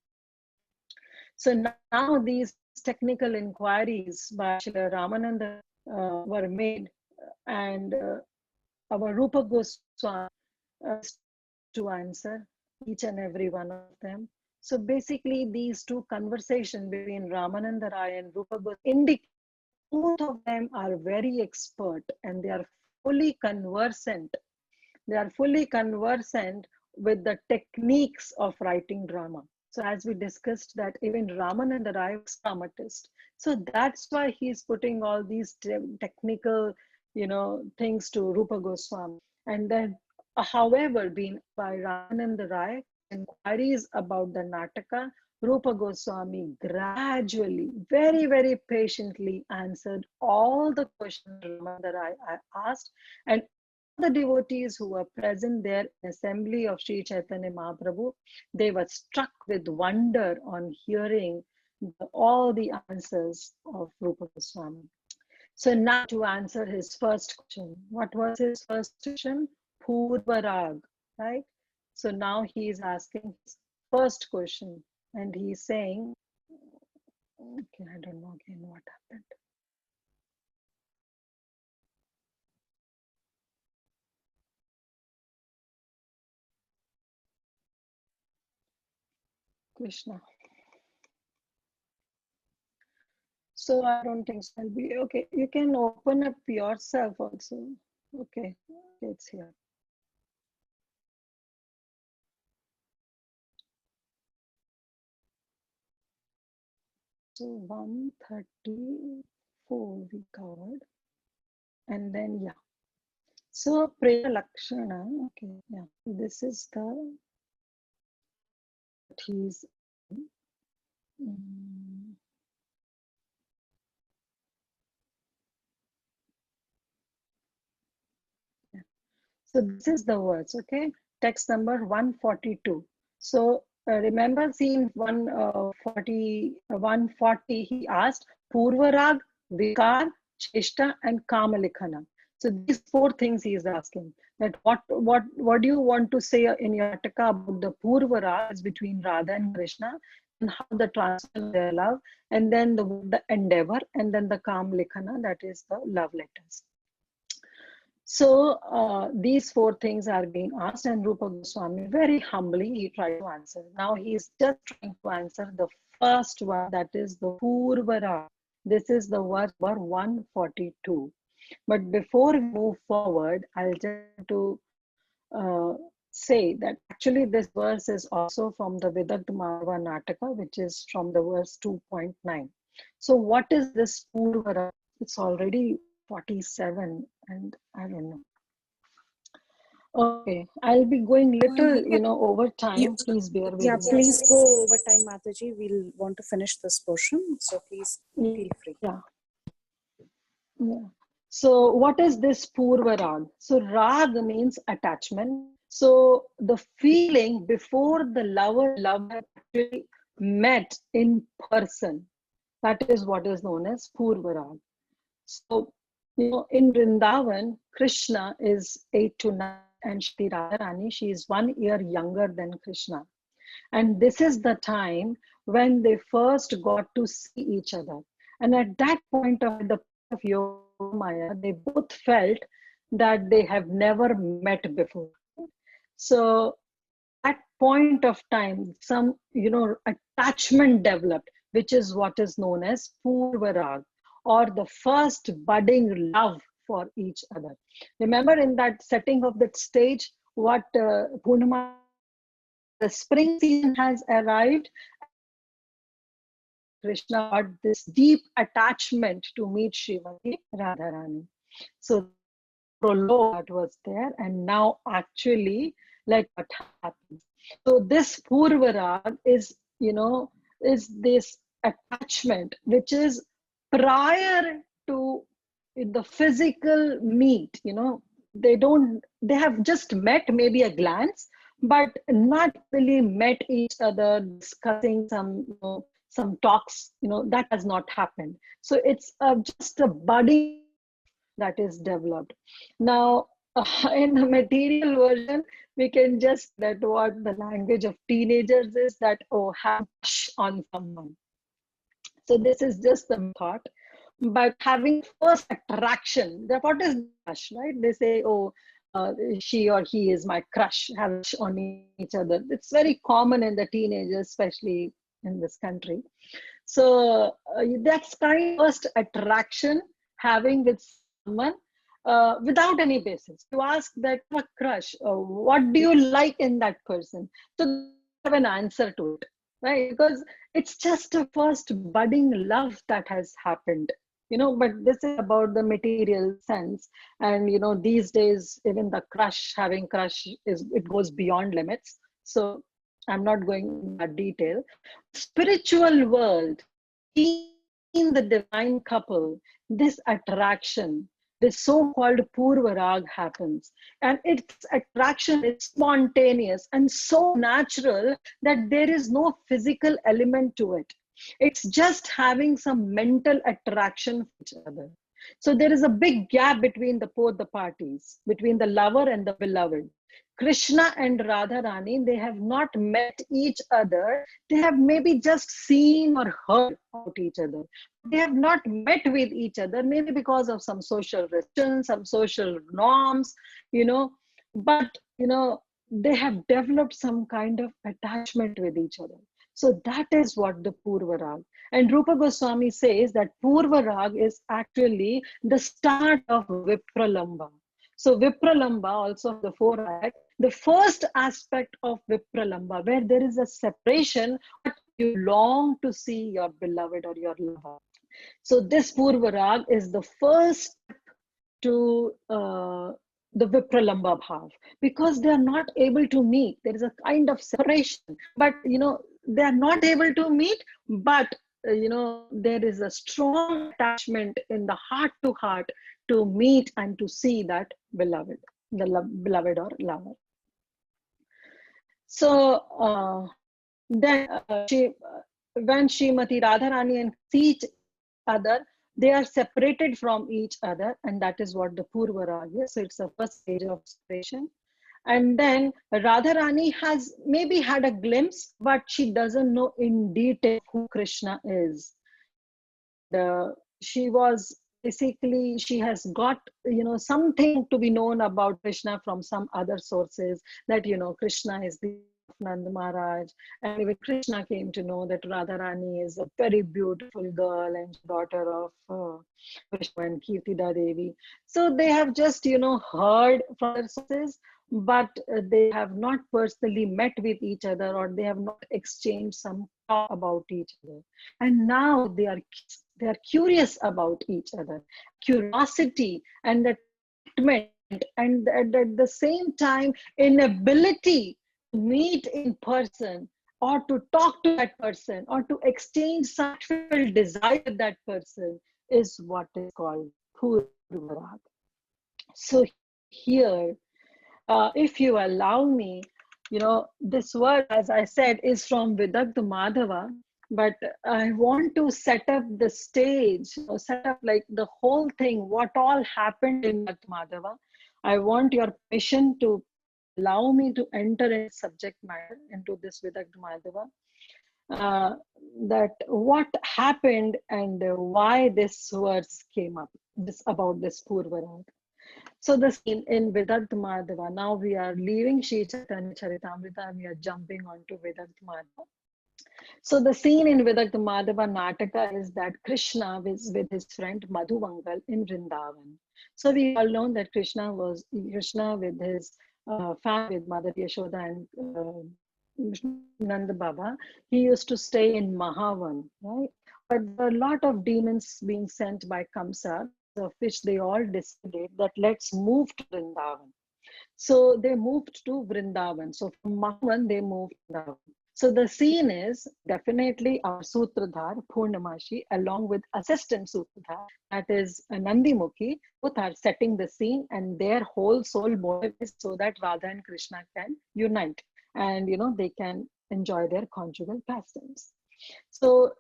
So now these technical inquiries by Srila Ramananda were made, and our Rupa Goswami to answer each and every one of them. So basically these two conversations between Ramananda Rai and Rupa Goswami indicate both of them are very expert and they are fully conversant. They are fully conversant with the techniques of writing drama. So as we discussed that even Ramananda Rai was a dramatist. So that's why he's putting all these technical, things to Rupa Goswami. And then, however, being by Ramananda Rai, inquiries about the Nataka Rupa Goswami gradually, very, very patiently answered all the questions that I asked, and the devotees who were present there in assembly of Sri Chaitanya Mahaprabhu, they were struck with wonder on hearing all the answers of Rupa Goswami. So now to answer his first question. What was his first question? Purvarag, right? So now he is asking his first question and he's saying, okay, I don't know again what happened. Krishna. So I don't think so. I'll be okay. You can open up yourself also. Okay, it's here. So 134 we covered. And then, yeah. So Prema Lakshana, okay, yeah. This is the, he's, yeah. So this is the words, okay? Text number 142. So remember scene 140, he asked Purvarag, Vikar, Cheshta, and Kamalikhana. So these four things he is asking. That what do you want to say in your Ataka about the Purvarag between Radha and Krishna, and how the transfer their love, and then the endeavor, and then the Kamalikhana, that is the love letters. So these four things are being asked, and Rupa Goswami very humbly he tried to answer. Now he is just trying to answer the first one, that is the Purvara. This is the verse number 142. But before we move forward, I'll just to say that actually this verse is also from the Vidagdha Madhava Nataka, which is from the verse 2.9. So what is this Purvara? It's already 47 and I don't know. Okay, I'll be going little, over time. Please bear with me. Yeah, please go over time, Mataji. We'll want to finish this portion. So please feel free. Yeah. So what is this Purva Rag? So Rag means attachment. So the feeling before the lover actually met in person, that is what is known as Purva Rag. So, in Vrindavan, Krishna is 8 to 9 and Shri Radharani, she is 1 year younger than Krishna. And this is the time when they first got to see each other. And at that point of Yoga Maya, they both felt that they have never met before. So at point of time, some, attachment developed, which is what is known as Purvarag, or the first budding love for each other. Remember in that setting of that stage, what Purnima, the spring season has arrived. Krishna got this deep attachment to meet Srimati Radharani. So prologue was there, and now actually, like what happens. So this Purvarag is, is this attachment which is prior to the physical meet. They have just met, maybe a glance, but not really met each other, discussing some talks. That has not happened. So it's just a budding that is developed. Now, in the material version, we can just that what the language of teenagers is, that have a crush on someone. So this is just the thought. But having first attraction, what is crush, right? They say, she or he is my crush, have on each other. It's very common in the teenagers, especially in this country. So that's kind of first attraction having with someone without any basis. You ask that a crush, what do you like in that person? So you have an answer to it, right? Because it's just a first budding love that has happened. But this is about the material sense. And, these days, even the having crush it goes beyond limits. So I'm not going into that detail. Spiritual world, between the divine couple, this attraction, this so-called Purva Rag happens. And its attraction is spontaneous and so natural that there is no physical element to it. It's just having some mental attraction for each other. So there is a big gap between both the parties, between the lover and the beloved. Krishna and Radharani, they have not met each other. They have maybe just seen or heard about each other. They have not met with each other, maybe because of some social restrictions, some social norms, but, they have developed some kind of attachment with each other. So that is what the Purva Rag. And Rupa Goswami says that Purva Rag is actually the start of Vipralamba. So Vipralamba, also the 4 act, the first aspect of Vipralamba, where there is a separation, but you long to see your beloved or your lover. So this Purva Rag is the first step to the Vipralamba Bhav, because they are not able to meet. There is a kind of separation, but they are not able to meet, but there is a strong attachment in the heart to heart to meet and to see that beloved, beloved or lover. So then when Srimati Radharani and see each other, they are separated from each other, and that is what the Purva Rag is. So it's the first stage of separation. And then Radharani has maybe had a glimpse, but she doesn't know in detail who Krishna is. She was basically, she has got something to be known about Krishna from some other sources, that Krishna is the Nanda Maharaj, and even Krishna came to know that Radharani is a very beautiful girl and daughter of Krishna and Kirtida Devi. So they have just heard from their sources, but they have not personally met with each other, or they have not exchanged some talk about each other. And now they are curious about each other. Curiosity and attachment, and at the same time inability to meet in person, or to talk to that person, or to exchange sexual desire with that person, is what is called Purva Rag. So here, if you allow me, this word, as I said, is from Vidagdha Madhava, but I want to set up the stage, set up like the whole thing, what all happened in Vidagdha Madhava. I want your permission to allow me to enter in subject matter into this Vidagdha Madhava, that what happened and why this verse came up, about this Purva Rag. So the scene in Vidagdha Madhava, now we are leaving Sri Caitanya Caritamrta and we are jumping onto Vidagdha Madhava. So the scene in Vidagdha Madhava Nataka is that Krishna is with his friend Madhuvangal in Vrindavan. So we all know that Krishna with his family, with Mother Yashoda and Nanda Baba. He used to stay in Mahavan, right? But there are a lot of demons being sent by Kamsa, of which they all decided that let's move to Vrindavan. So they moved to Vrindavan. So from Mahavan, they moved to Vrindavan. So the scene is definitely our Sutradhar, Purnamashi, along with assistant Sutradhar, that is Nandimukhi, both are setting the scene, and their whole sole motive is so that Radha and Krishna can unite and they can enjoy their conjugal pastimes. So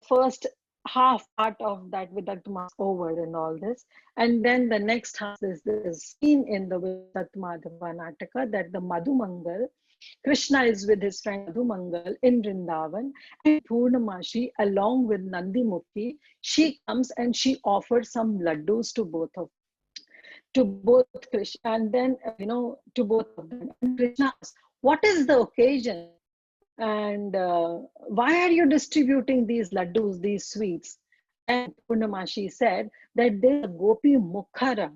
first half part of that Vidagdha over and all this, and then the next half is this scene in the Vidagdha Madhava Nataka that the Madhumangal, Krishna is with his friend Madhumangal in Vrindavan, and Purnamashi along with Nandimukhi, she comes and she offers some laddus to both Krishna, and then to both of them. And Krishna asks, what is the occasion? And why are you distributing these laddus, these sweets? And Purnamashi said that there's a Gopi Mukhara.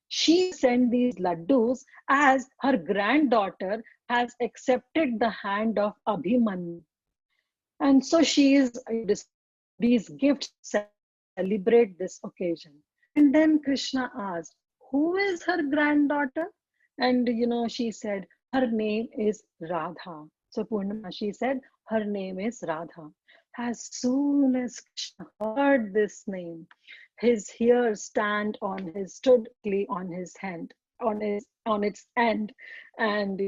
She sent these laddus as her granddaughter has accepted the hand of Abhimanyu. And so she is these gifts celebrate this occasion. And then Krishna asked, who is her granddaughter? And she said, her name is Radha. So Purnamashi said, her name is Radha. As soon as Krishna heard this name, his hair stood on his hand, on its end, and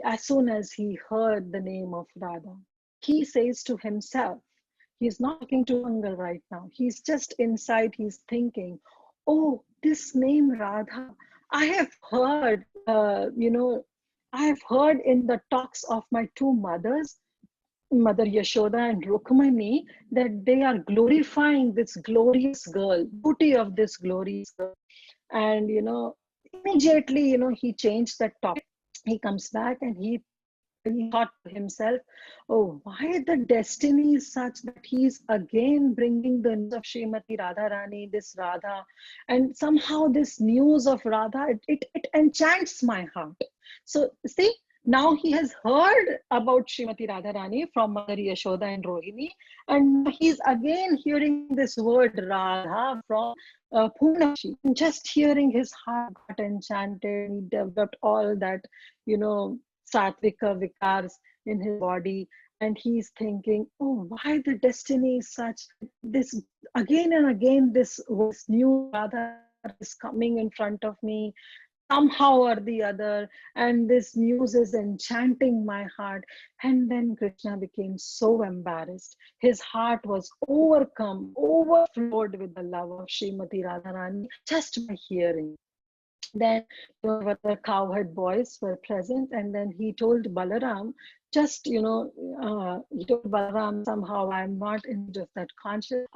as soon as he heard the name of Radha, he says to himself, he's not talking to Mangal right now. He's just inside. He's thinking, "Oh, this name Radha, I have heard. I have heard in the talks of my two mothers, Mother Yashoda and Rukmani, that they are glorifying this glorious girl, beauty of this glorious girl." And immediately, he changed that topic. He comes back and he thought to himself, "Oh, why the destiny is such that he's again bringing the news of Srimati Radharani, this Radha, and somehow this news of Radha, it enchants my heart." So see, now he has heard about Srimati Radharani from Mother Yashoda and Rohini, and he's again hearing this word Radha from Purnamashi. Just hearing, his heart got enchanted. He developed all that, Satvika Vikars in his body, and he's thinking, "Oh, why the destiny is such? This again and again, this new Radha is coming in front of me, somehow or the other, and this news is enchanting my heart." And then Krishna became so embarrassed. His heart was overflowed with the love of Srimati Radharani just by hearing. Then the cowherd boys were present, and then he told Balaram, he told Balaram, "Somehow I'm not in that conscious.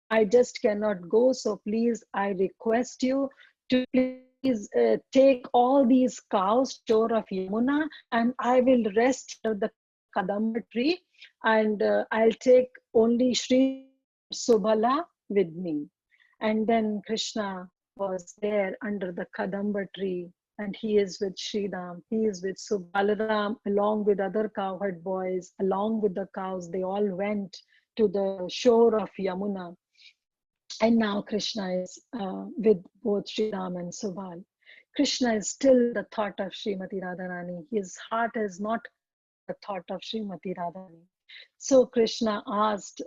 I just cannot go. So please, I request you to please take all these cows shore of Yamuna, and I will rest under the Kadamba tree, and I'll take only Sri Subala with me." And then Krishna was there under the Kadamba tree, and he is with Sridham, he is with Balaram, along with other cowherd boys, along with the cows. They all went to the shore of Yamuna. And now Krishna is with both Sridham and Subal. Krishna is still the thought of Srimati Radharani. His heart is not the thought of Srimati Radharani. So Krishna asked,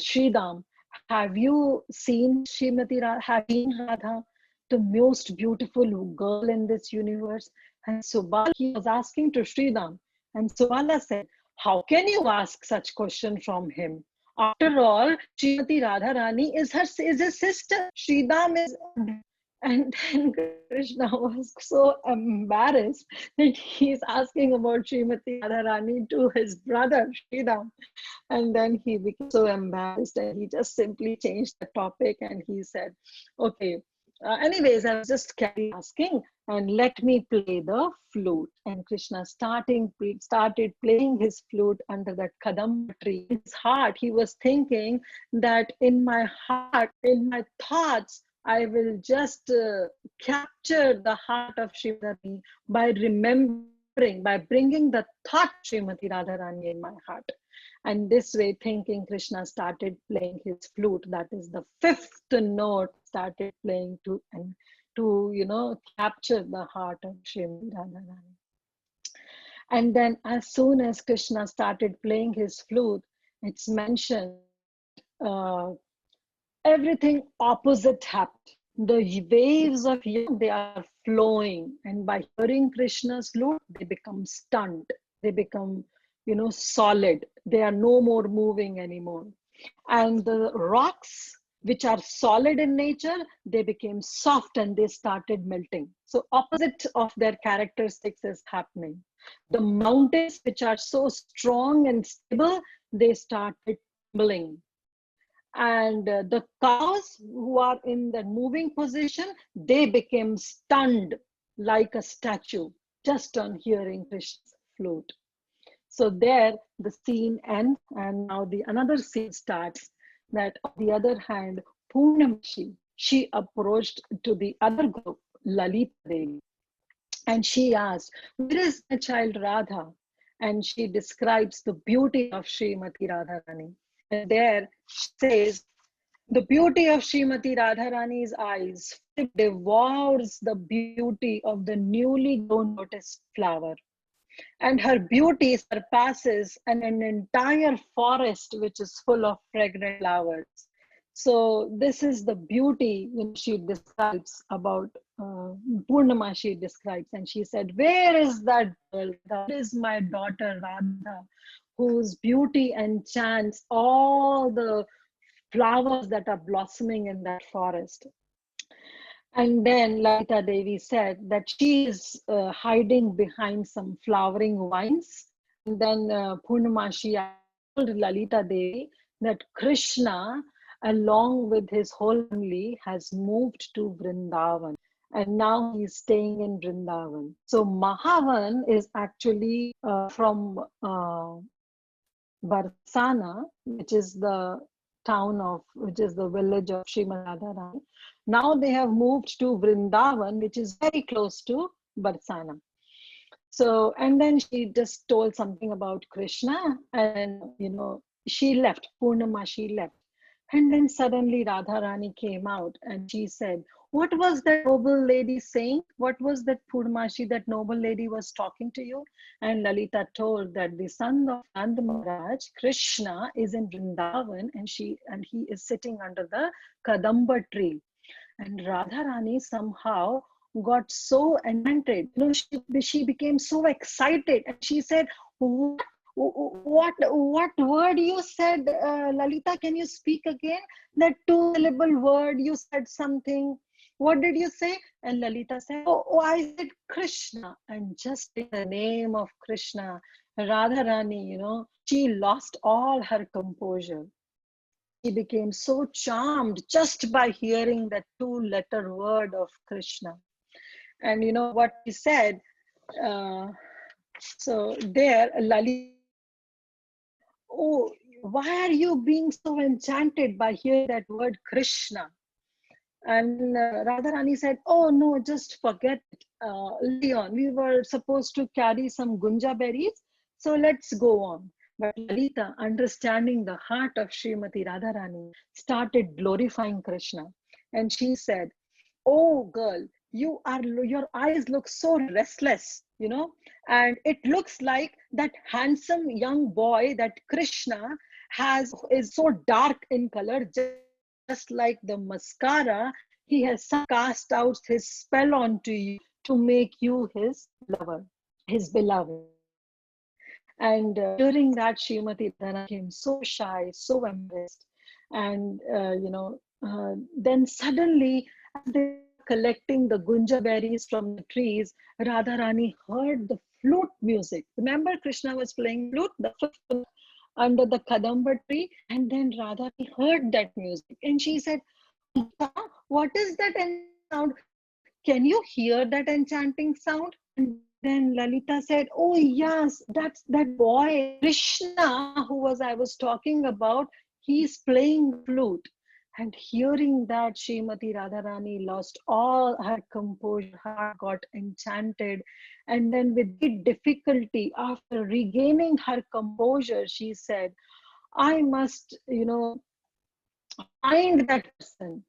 Sridham, "Have you seen Srimati Radha? Have you seen Radha, the most beautiful girl in this universe?" And Subala, he was asking to Sridham, and Subala said, "How can you ask such question from him? After all, Srimati Radharani is his sister. Sridham is..." And then Krishna was so embarrassed that he's asking about Srimati Radharani to his brother Sridham. And then he became so embarrassed, and he just simply changed the topic, and he said, "Okay, anyways, I was just asking, and let me play the flute." And Krishna started playing his flute under that Kadamba tree. In his heart, he was thinking that in my heart, in my thoughts, I will just capture the heart of Srimati by remembering, by bringing the thought Srimati Radharani in my heart. And this way, thinking, Krishna started playing his flute. That is the fifth note, started playing to capture the heart of Srimati Radharani. And then as soon as Krishna started playing his flute, it's mentioned everything opposite happened. The waves of Yam, they are flowing, and by hearing Krishna's flute, they become stunned. They become, solid. They are no more moving anymore. And the rocks, which are solid in nature, they became soft and they started melting. So opposite of their characteristics is happening. The mountains, which are so strong and stable, they started trembling. And the cows who are in the moving position, they became stunned like a statue just on hearing Krishna's flute. So there the scene ends, and now another scene starts, that on the other hand, Purnamashi, she approached to the other group, Lalita Devi, and she asked, "Where is my child Radha?" And she describes the beauty of Srimati Radharani. And there she says, The beauty of Srimati Radharani's eyes devours the beauty of the newly grown lotus flower. And her beauty surpasses an entire forest which is full of fragrant flowers. So this is the beauty she describes about Purnama. She describes, and she said, "Where is that girl? That is my daughter Radha, whose beauty enchants all the flowers that are blossoming in that forest." And then Lalita Devi said that she is hiding behind some flowering vines. And then Purnamashi told Lalita Devi that Krishna, along with his whole family, has moved to Vrindavan. And now he's staying in Vrindavan. So Mahavan is actually from Barsana, which is the village of Srimati Radharani. Now they have moved to Vrindavan, which is very close to Barsana. So, and then she just told something about Krishna, and she left. Purnama, she left. And then suddenly Radharani came out and she said, "What was that noble lady saying? What was that Purnamashi, that noble lady was talking to you?" And Lalita told that the son of Nanda Maharaj, Krishna, is in Vrindavan, and he is sitting under the Kadamba tree. And Radharani somehow got so enchanted. She became so excited, and she said, what word you said, Lalita? Can you speak again? That two-syllable word, you said something. What did you say? And Lalita said, oh, I said Krishna. And just in the name of Krishna, Radharani, she lost all her composure. She became so charmed just by hearing that two-letter word of Krishna. And you know what he said? So there, Lalita, "Oh, why are you being so enchanted by hearing that word Krishna?" And Radharani said, "Oh no, just forget it. Leon, we were supposed to carry some gunja berries, so let's go on." But Lalita, understanding the heart of Srimati Radharani, started glorifying Krishna. And she said, "Oh girl, your eyes look so restless, and it looks like that handsome young boy that Krishna is so dark in color, just like the mascara. He has cast out his spell onto you to make you his lover, his beloved." And during that, Srimati Radharani became so shy, so embarrassed. And, then suddenly, as they were collecting the gunja berries from the trees, Radharani heard the flute music. Remember, Krishna was playing flute, the flute under the Kadamba tree. And then Radharani heard that music. And she said, "What is that sound? Can you hear that enchanting sound?" And then Lalita said, "Oh yes, that's that boy Krishna who I was talking about. He's playing flute." And hearing that, Srimati Radharani lost all her composure, her heart got enchanted. And then with great difficulty, after regaining her composure, she said, "I must, find that person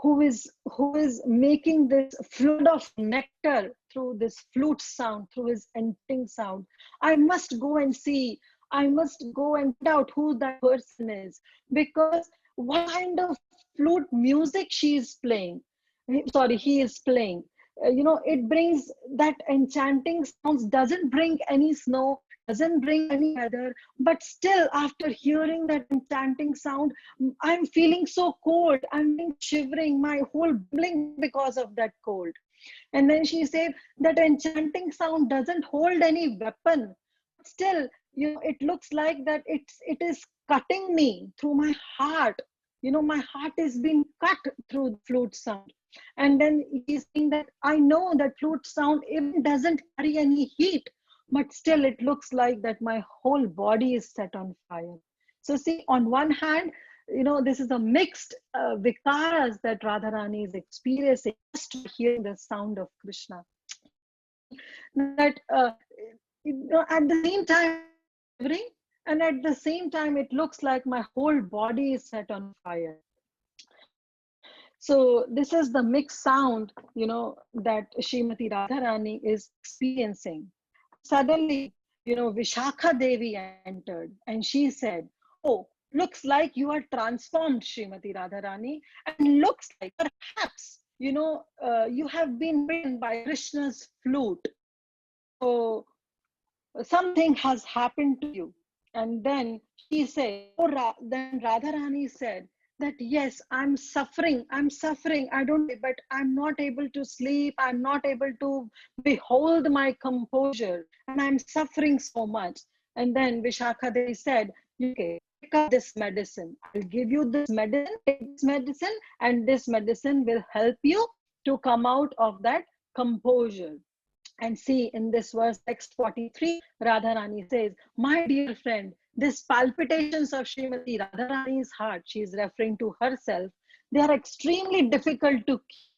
who is making this flood of nectar through this flute sound, through his enchanting sound. I must go and see. I must go and find out who that person is, because what kind of flute music she is playing. Sorry, he is playing. It brings that enchanting sounds. Doesn't bring any snow, doesn't bring any weather, but still, after hearing that enchanting sound, I'm feeling so cold. I'm shivering, my whole bling because of that cold." And then she said that enchanting sound doesn't hold any weapon. Still, it looks like that it is cutting me through my heart. My heart is being cut through the flute sound. And then he's saying that I know that flute sound even doesn't carry any heat, but still it looks like that my whole body is set on fire. So see, on one hand, this is a mixed vikaras that Radharani is experiencing just to hearing the sound of Krishna. That at the same time, and at the same time, it looks like my whole body is set on fire. So this is the mixed sound, that Srimati Radharani is experiencing. Suddenly, Vishakha Devi entered and she said, "Oh, looks like you are transformed, Srimati Radharani, and looks like perhaps, you have been bitten by Krishna's flute. So something has happened to you." And then she said, then Radharani said that, "Yes, I'm suffering, I don't, but I'm not able to sleep, I'm not able to behold my composure, and I'm suffering so much." And then Vishakha Devi said, "Okay, take up this medicine. I'll give you this medicine, take this medicine, and this medicine will help you to come out of that composure." And see, in this verse, text 43, Radharani says, "My dear friend, these palpitations of Srimati Radharani's heart," she is referring to herself, "they are extremely difficult to keep.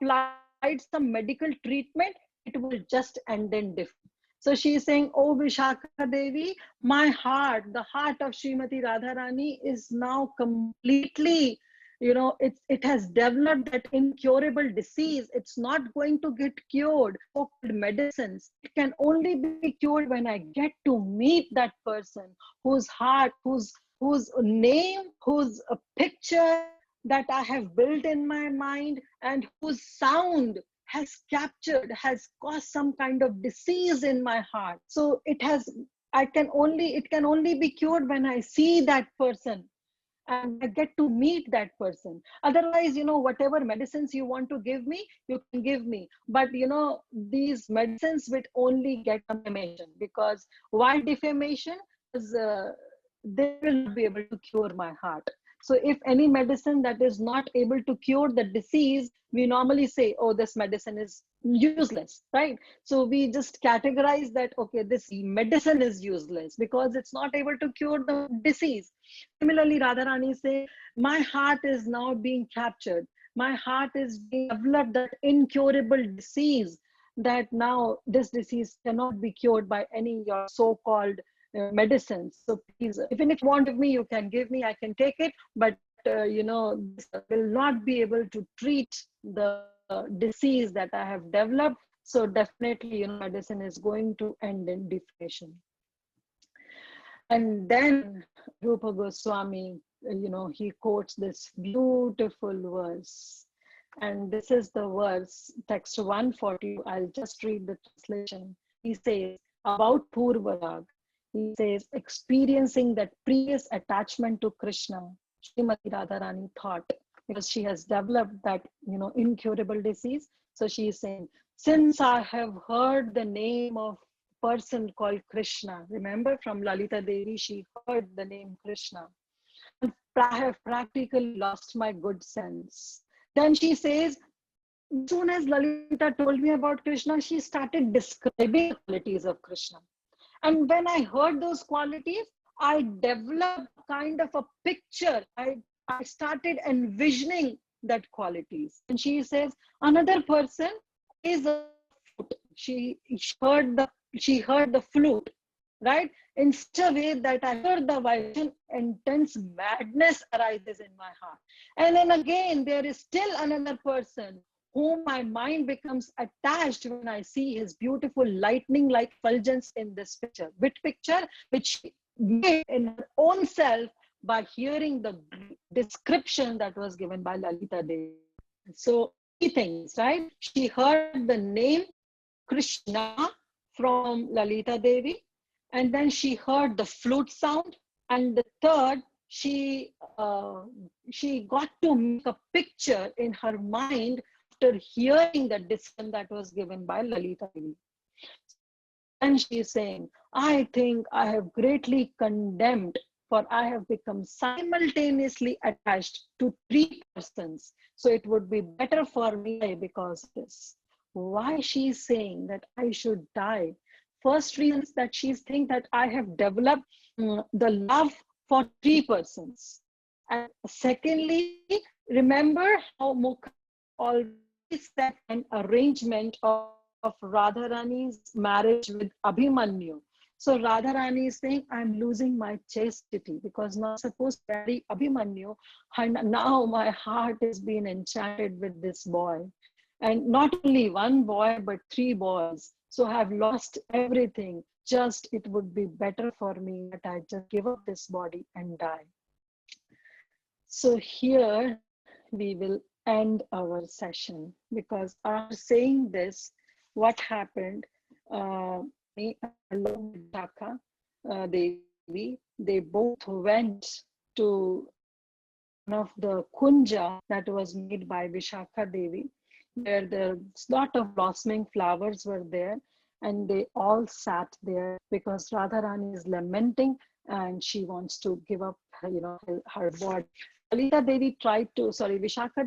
Applied some medical treatment, it will just end in defeat." So she is saying, "Oh Vishakha Devi, my heart, the heart of Srimati Radharani is now completely, it has developed that incurable disease. It's not going to get cured. So-called medicines, it can only be cured when I get to meet that person whose heart, whose name, whose picture that I have built in my mind, and whose sound has captured, has caused some kind of disease in my heart. So it can only be cured when I see that person and I get to meet that person. Otherwise, whatever medicines you want to give me, you can give me. But, these medicines will only get defamation. Because why defamation? Because they will not be able to cure my heart. So if any medicine that is not able to cure the disease, we normally say, "Oh, this medicine is useless," right? So we just categorize that, okay, this medicine is useless because it's not able to cure the disease. Similarly, Radharani say, "My heart is now being captured. My heart is being developed that incurable disease, that now this disease cannot be cured by any your so-called medicines. So please, even if you want to give me, you can give me, I can take it, but this will not be able to treat the disease that I have developed. So definitely, medicine is going to end in defamation." And then Rupa Goswami, he quotes this beautiful verse. And this is the verse, text 140. I'll just read the translation. He says about Purvarag. He says, experiencing that previous attachment to Krishna, Srimati Radharani thought, because she has developed that, incurable disease. So she is saying, "Since I have heard the name of person called Krishna," remember from Lalita Devi, she heard the name Krishna, "I have practically lost my good sense." Then she says, as soon as Lalita told me about Krishna, she started describing the qualities of Krishna. And when I heard those qualities, I developed kind of a picture. I started envisioning that qualities. And she says, another person is a flute. She heard the flute, right? In such a way that I heard the vibration, intense madness arises in my heart. And then again, there is still another person whom my mind becomes attached when I see his beautiful lightning-like effulgence in this picture. Which picture? Which she made in her own self by hearing the description that was given by Lalita Devi. So, three things, right? She heard the name Krishna from Lalita Devi, and then she heard the flute sound, and the third, she got to make a picture in her mind after hearing the description that was given by Lalita Devi. And she is saying, "I think I have greatly condemned, for I have become simultaneously attached to three persons. So it would be better for me because of this." Why she is saying that I should die? First reason is that she's thinking that I have developed the love for three persons. And secondly, remember how Mukha already set an arrangement of Radharani's marriage with Abhimanyu. So Radharani is saying, I'm losing my chastity because now I'm supposed to marry Abhimanyu, and now my heart is being enchanted with this boy. And not only one boy, but 3 boys. So I've lost everything. Just it would be better for me that I just give up this body and die. So here we will end our session, because after saying this, what happened, me along with Dhaka Devi, they both went to one of the kunja that was made by Vishakha Devi, where the lot of blossoming flowers were there, and they all sat there because Radharani is lamenting and she wants to give up, her body. Vishakha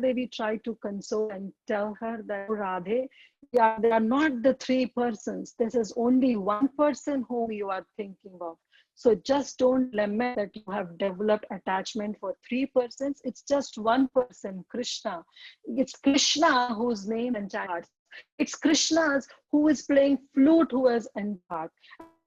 Devi tried to console and tell her that, Radhe, they are not the 3 persons. This is only one person whom you are thinking of. So just don't lament that you have developed attachment for 3 persons. It's just one person, Krishna. It's Krishna whose name and heart. It's Krishna's who is playing flute, who has entered.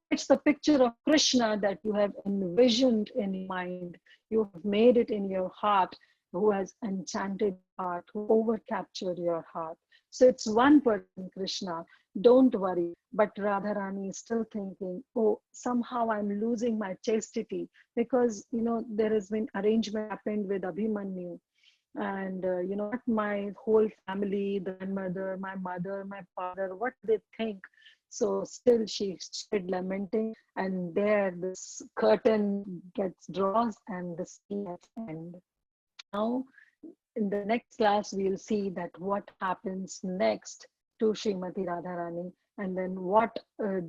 It's the picture of Krishna that you have envisioned in your mind. You have made it in your heart, who has enchanted your heart, who overcaptured your heart. So it's one person, Krishna. Don't worry. But Radharani is still thinking, oh, somehow I'm losing my chastity because, there has been arrangement happened with Abhimanyu. And, what my whole family, the grandmother, my mother, my father, what they think. So still she started lamenting, and there this curtain gets draws and the scene gets end. Now, in the next class, we'll see that what happens next to Srimati Radharani, and then what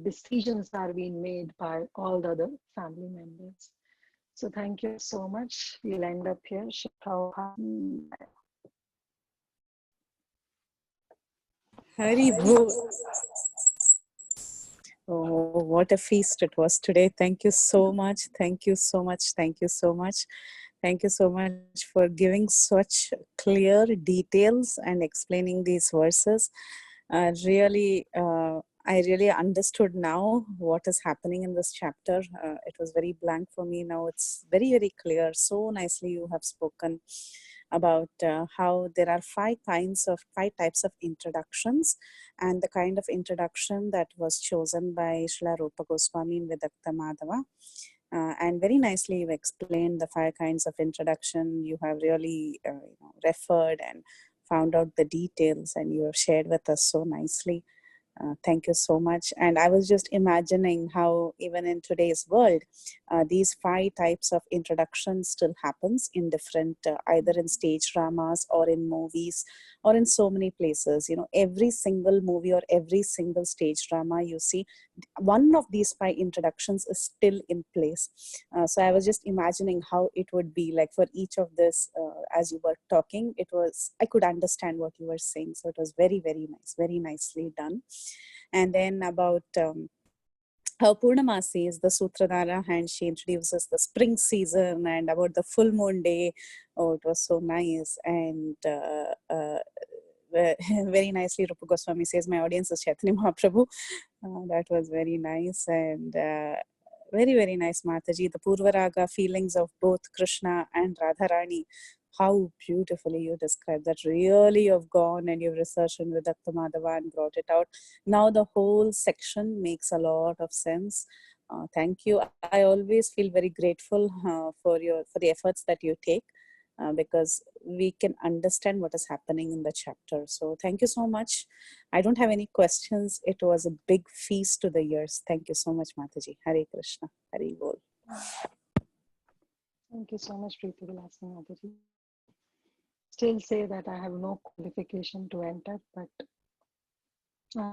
decisions are being made by all the other family members. So thank you so much. We'll end up here. Hari Bol. Oh, what a feast it was today. Thank you so much. Thank you so much. Thank you so much. Thank you so much for giving such clear details and explaining these verses. I really understood now what is happening in this chapter. It was very blank for me. Now it's very, very clear. So nicely you have spoken about how there are 5 types of introductions, and the kind of introduction that was chosen by Srila Rupa Goswami in Vidakta Madhava. And very nicely you explained the 5 kinds of introduction. You have really referred and found out the details, and you have shared with us so nicely. Thank you so much. And I was just imagining how even in today's world, these 5 types of introduction still happens in different, either in stage dramas or in movies or in so many places. Every single movie or every single stage drama you see, one of these 5 introductions is still in place. So I was just imagining how it would be like for each of this. As you were talking, I could understand what you were saying. So it was very, very nice, very nicely done. And then about how Purnamasi is the Sutradhara, and she introduces the spring season, and about the full moon day. Oh, it was so nice. And very nicely Rupa Goswami says, my audience is Chaitanya Mahaprabhu. That was very nice. And very, very nice, Mataji. The Purvaraga feelings of both Krishna and Radharani. How beautifully you described that. Really, you've gone and you've researched in Vidakta Madhava and brought it out. Now the whole section makes a lot of sense. Thank you. I always feel very grateful for the efforts that you take, because we can understand what is happening in the chapter. So thank you so much. I don't have any questions. It was a big feast to the ears. Thank you so much, Mataji. Hare Krishna. Hare Bol. Thank you so much, Preeti Vilasini Mataji. Still say that I have no qualification to enter, but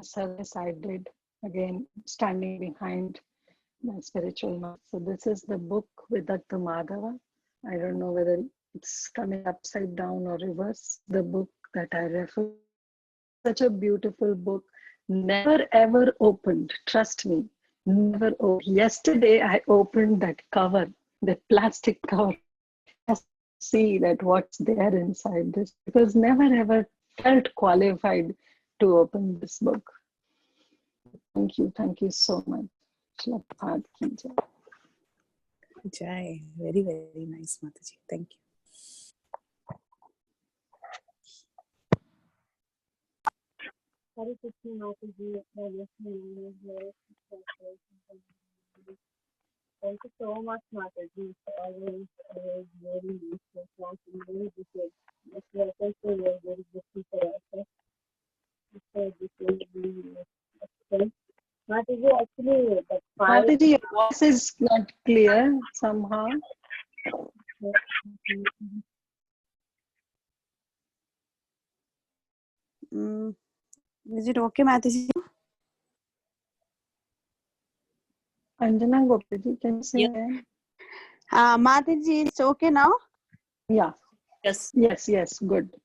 service I did, again, standing behind my spiritual mother. So this is the book Vidakta Madhava. I don't know whether it's coming upside down or reverse, the book that I refer. Such a beautiful book, never ever opened, trust me, never opened. Yesterday I opened that cover, the plastic cover, just to see that what's there inside this, because never ever felt qualified to open this book. Thank you so much. Krishna Prabhat ki jai. Jai. Very, very nice, Mataji. Thank you. Hare Krishna Mataji. Thank you so much, Mataji. Always very useful class and very detailed. This lesson was very good for us. Mataji, actually, the five. Mataji, your voice is not clear somehow. Is it okay, Mataji? Anjana Gopalji, can you say Yeah. again? Mataji, it's okay now? Yeah. Yes. Yes, good.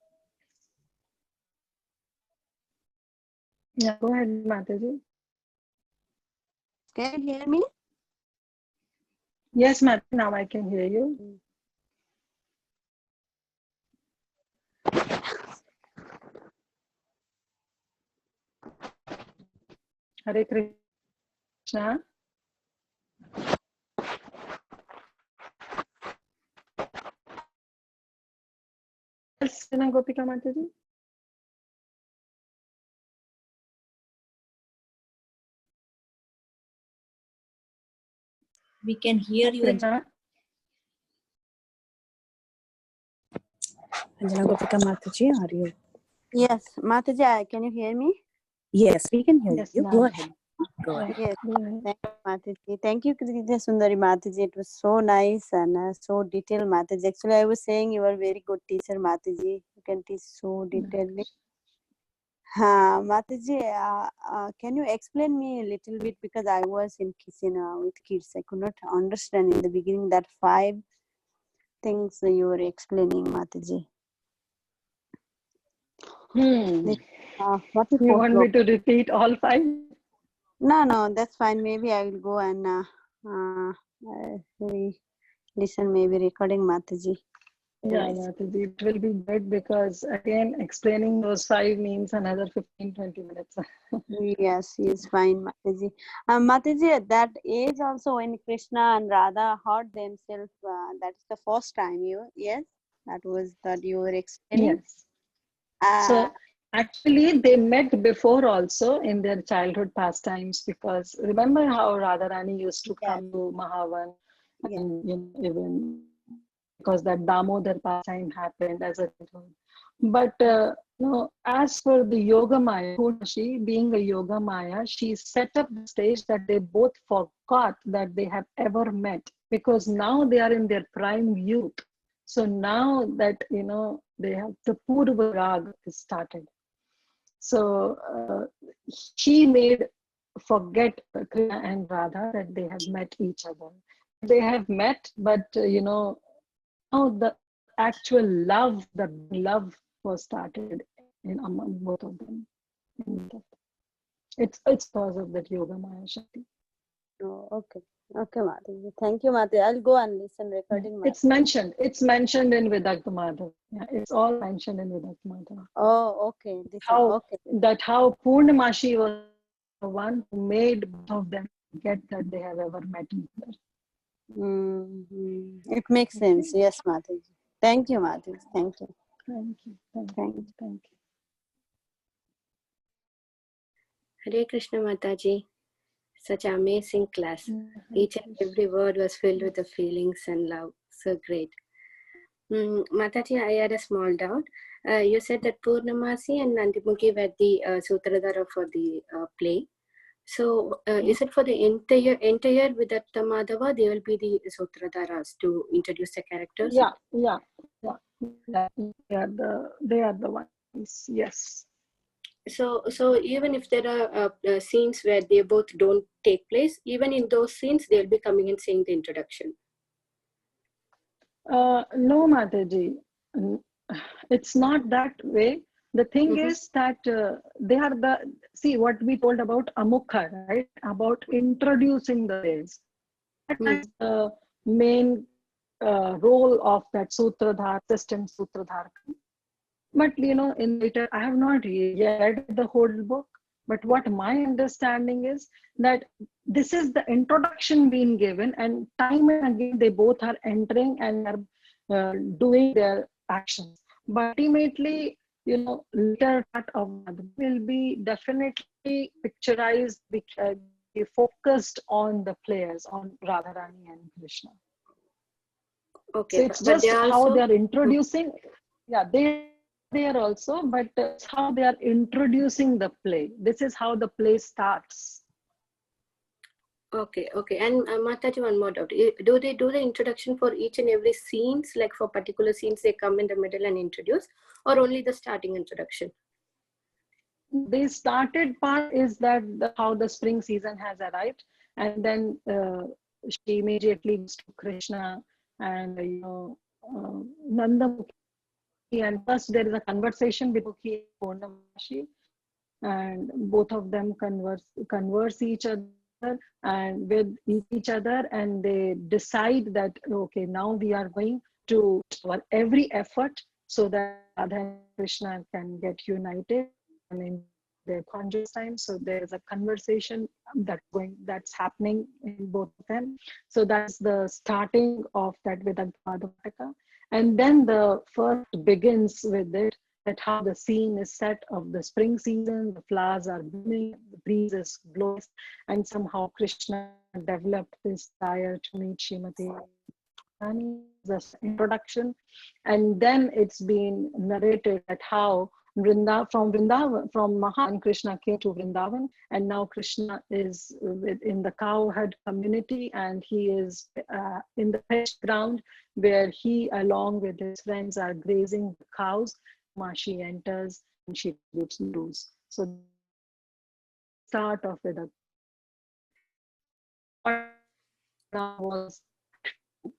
Yeah, go ahead, Mataji. Can you hear me? Yes, Mataji, now I can hear you. Hare Krishna. Yes, Anjana Gopika Mataji. We can hear you. Anjana. Anjana Gopika Mataji, are you? Yes, Mataji, can you hear me? Yes, we can hear Yes, you. now. Go ahead. Go ahead. Yes. Go ahead. Thank you, Mataji. Thank you, Kirtida Sundari Mataji. It was so nice and so detailed, Mataji. Actually, I was saying you are a very good teacher, Mataji. You can teach so detailedly. Mataji, can you explain me a little bit, because I was in kitchen with kids. I could not understand in the beginning that 5 things you were explaining, Mataji. What is You want me to repeat all 5? No, that's fine. Maybe I will go and listen, maybe recording, Mataji. Yeah, Mataji, it will be good because again, explaining those 5 means another 15-20 minutes. Yes, fine, Mataji. Mataji, at that age also, when Krishna and Radha heard themselves, that's the first time that was that you were explaining. Yes. So actually, they met before also in their childhood pastimes, because remember how Radharani used to come to Mahavan, and even because that Damodar pastime happened as a childhood. But as for the Yoga Maya, Purnashi being a Yoga Maya, she set up the stage that they both forgot that they have ever met, because now they are in their prime youth. So now that, they have the Purva Rag is started. So she made forget Krishna and Radha that they have met each other. They have met, but now the actual love, the love was started in among both of them. It's because of that Yoga Maya Shakti. Oh, okay, Mataji. Thank you, Mataji. I'll go and listen recording. It's mentioned in Vidagta Madhav. Yeah, it's all mentioned in Vidagta Madhav. Oh, okay. How Purnamashi was the one who made both of them forget that they have ever met each other. It makes sense. Yes, Mataji. Thank you, Mataji. Thank you. Thank you. Hare Krishna Mataji. Such an amazing class. Each and every word was filled with the feelings and love. So great. Mataji, I had a small doubt. You said that Purnamasi and Nandimukhi were the Sutradhara for the play. So is it for the entire Vidagta Madhava? They will be the Sutradharas to introduce the characters? Yeah. They are the ones. Yes. So even if there are scenes where they both don't take place, even in those scenes, they'll be coming and saying the introduction. No, Mataji. It's not that way. The thing is that they are what we told about Amukha, right? About introducing the ways. That's the main role of that Sutradhar, assistant Sutradhar. But in later, I have not read the whole book, But what my understanding is that this is the introduction being given, and time and again they both are entering and are doing their actions. But ultimately, later part of the book will be definitely picturized, be focused on the players, on Radharani and Krishna. Okay, So it's but just they how also they are introducing. Yeah, they are also, but it's how they are introducing the play. This is how the play starts. okay. And Mataji, one more doubt. Do they do the introduction for each and every scenes, like for particular scenes they come in the middle and introduce, or only the starting introduction? The started part is that how the spring season has arrived, and then she immediately goes to Krishna and Nandamukhi, and first there is a conversation between Mukhi and Purnamashi, and both of them converse each other and with each other, and they decide that okay, now we are going to our every effort so that Radha and Krishna can get united and in their conjugal time. So there is a conversation that's happening in both of them. So that's the starting of that Vidagdha. And then the first begins with it, that how the scene is set of the spring season, the flowers are blooming, the breeze is blowing, and somehow Krishna developed this desire to meet Srimati Radharani, the introduction. And then it's been narrated at how from Mahan, Krishna came to Vrindavan, and now Krishna is in the cowherd community, and he is in the pasture ground where he, along with his friends, are grazing the cows. She enters and she gives the rules. So start of it. Now was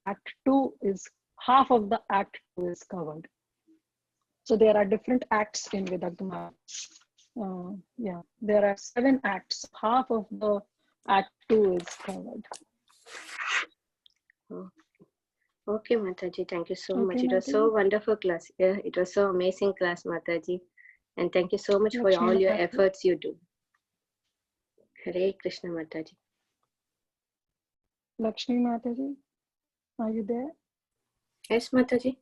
Act 2 is half of the Act 2 is covered. So there are different acts in Vidagdha. Yeah, there are 7 acts. Half of the Act 2 is covered. Okay, Mataji, thank you so Okay, much. It was so wonderful class. Yeah, it was so amazing class, Mataji. And thank you so much for all your efforts you do. Hare Krishna, Mataji. Lakshmi Mataji, are you there? Yes, Mataji.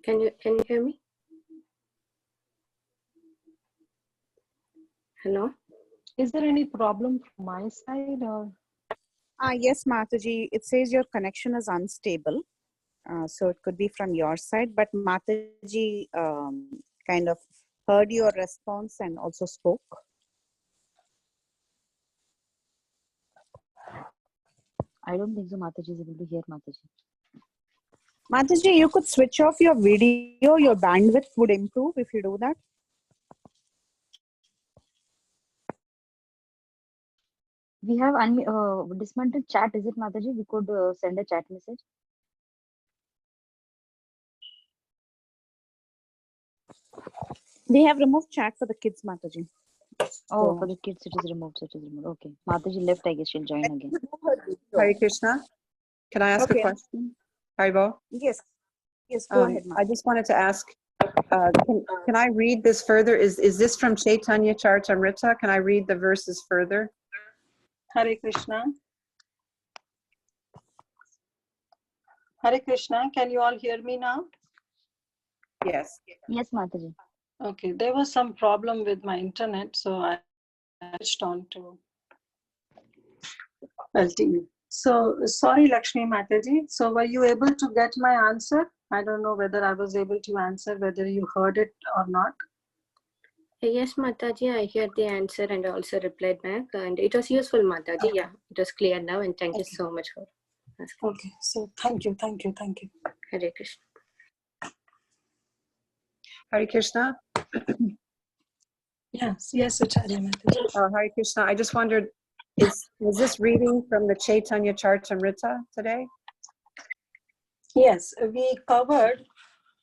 Can you hear me? Hello? Is there any problem from my side or? Yes, Mataji, it says your connection is unstable. So it could be from your side, but Mataji kind of heard your response and also spoke. I don't think so Mataji is able to hear Mataji. Mataji, you could switch off your video. Your bandwidth would improve if you do that. We have dismantled chat, is it Mataji? We could send a chat message. We have removed chat for the kids, Mataji. Oh, So, for the kids it is removed. Okay. Mataji left, I guess she'll join again. Hare Krishna. Can I ask a question? Haribo? Yes. Yes, go ahead, Mataji. I just wanted to ask, can I read this further? Is this from Caitanya Charitamrta? Can I read the verses further? Hare Krishna. Hare Krishna, can you all hear me now? Yes. Yes, Mataji. Okay, there was some problem with my internet, so I switched on to LTE. So sorry, Lakshmi Mataji. So were you able to get my answer? I don't know whether I was able to answer, whether you heard it or not. Yes, Mataji, I heard the answer and also replied back, and it was useful, Mataji. Okay. Yeah, it was clear now, and thank you so much for asking. Okay, so thank you. Hare Krishna. Hare Krishna? Yes, Acharya Mataji. Hare Krishna. I just wondered, is this reading from the Caitanya Charitamrta today? Yes, we covered.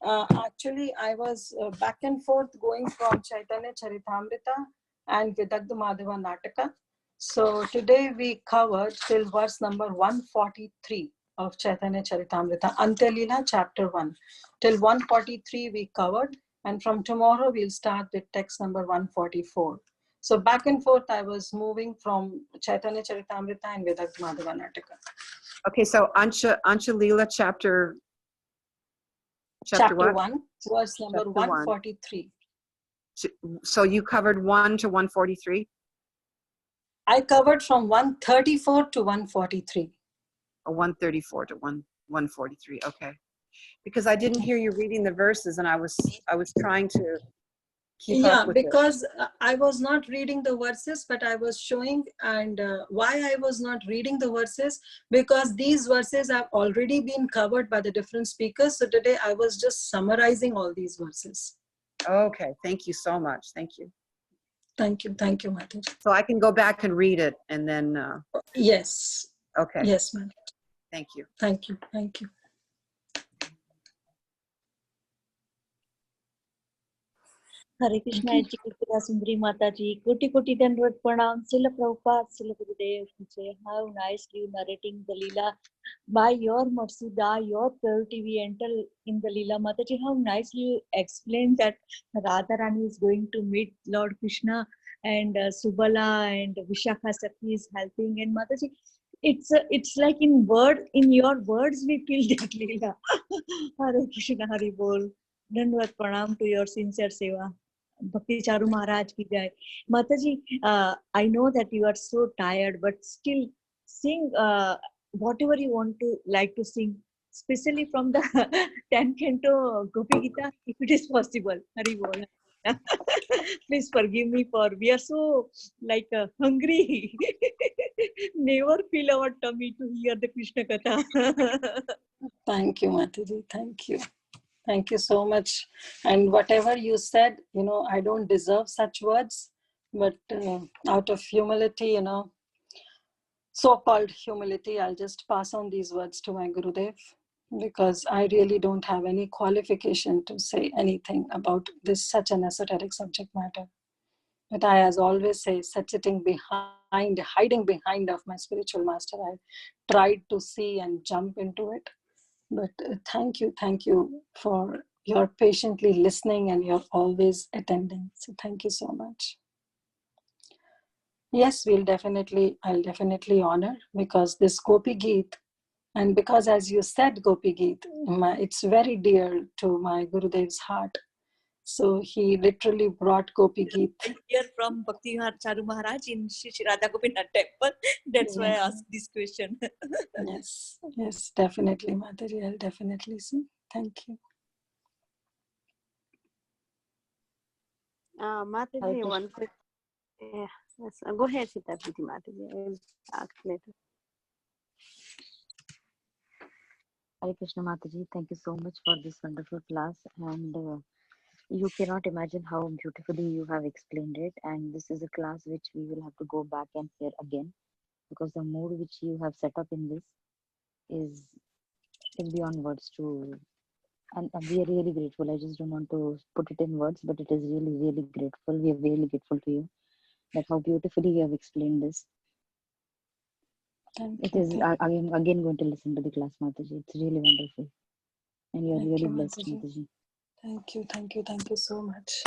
Actually, I was back and forth going from Chaitanya Charitamrta and Vidagdha Madhava Nataka. So today we covered till verse number 143 of Chaitanya Charitamrita, Antya Leela chapter 1. Till 143 we covered, and from tomorrow we'll start with text number 144. So back and forth, I was moving from Caitanya Charitamrita and Vedanta Madhava Nataka. Okay, so Antya Leela chapter Chapter what? 1, verse number Chapter 1. 143. So you covered 1 to 143? I covered from 134 to 143. 134 to 143. Okay. Because I didn't hear you reading the verses, and I was trying to keep up with because I was not reading the verses, but I was showing, and why I was not reading the verses, because these verses have already been covered by the different speakers. So today I was just summarizing all these verses. Okay, thank you so much. Thank you. Thank you, Mataji. So I can go back and read it, and then. Yes. Okay. Yes, ma'am. Thank you. Thank you. Thank you. Hare Krishna, Kirtida, Sundari Mataji, Koti Koti Dandvat Pranam, Srila Prabhupada, Srila Gurudev, how nicely you narrating the Leela. By your Matsuda, your purity, we enter in the Leela. Mataji, how nicely you explained that Radharani is going to meet Lord Krishna, and Subala and Vishakha Sakhi is helping. And Mataji, it's like in your words we feel that Leela. Hare Krishna, Hari Bol. Dandvat Pranam to your sincere seva. Bhakti Charu Maharaj ki jai. Mataji, I know that you are so tired, but still sing whatever you want to like to sing, especially from the 10th canto Gopi Gita, if it is possible. Hari Bol. Please forgive me for we are so like hungry. Never fill our tummy to hear the Krishna Katha. Thank you, Mataji. Thank you. Thank you so much. And whatever you said, I don't deserve such words, but out of humility, so-called humility, I'll just pass on these words to my Gurudev, because I really don't have any qualification to say anything about this such an esoteric subject matter. But I, as always say, sitting behind, hiding behind of my spiritual master, I tried to see and jump into it. But thank you for your patiently listening, and you're always attending. So thank you so much. Yes, I'll definitely honor, because this Gopi Geet, and because as you said Gopi Geet, it's very dear to my Gurudev's heart. So he literally brought Gopi Geet. I hear from Bhakti Charu Maharaj in Shri Radha Gopinath temple. That's why I asked this question. Yes, definitely, Mataji. I'll definitely see. Thank you. Mataji, one quick. Yeah, yes. Go ahead, Sita Priti Mataji. I will ask later. Hare Krishna Mataji, thank you so much for this wonderful class, and you cannot imagine how beautifully you have explained it. And this is a class which we will have to go back and hear again, because the mood which you have set up in this is beyond words to, and we are really grateful. I just don't want to put it in words, but it is really, really grateful. We are really grateful to you that how beautifully you have explained this. It is again going to listen to the class, Mataji. It's really wonderful, and you are really blessed, Mataji. Thank you so much.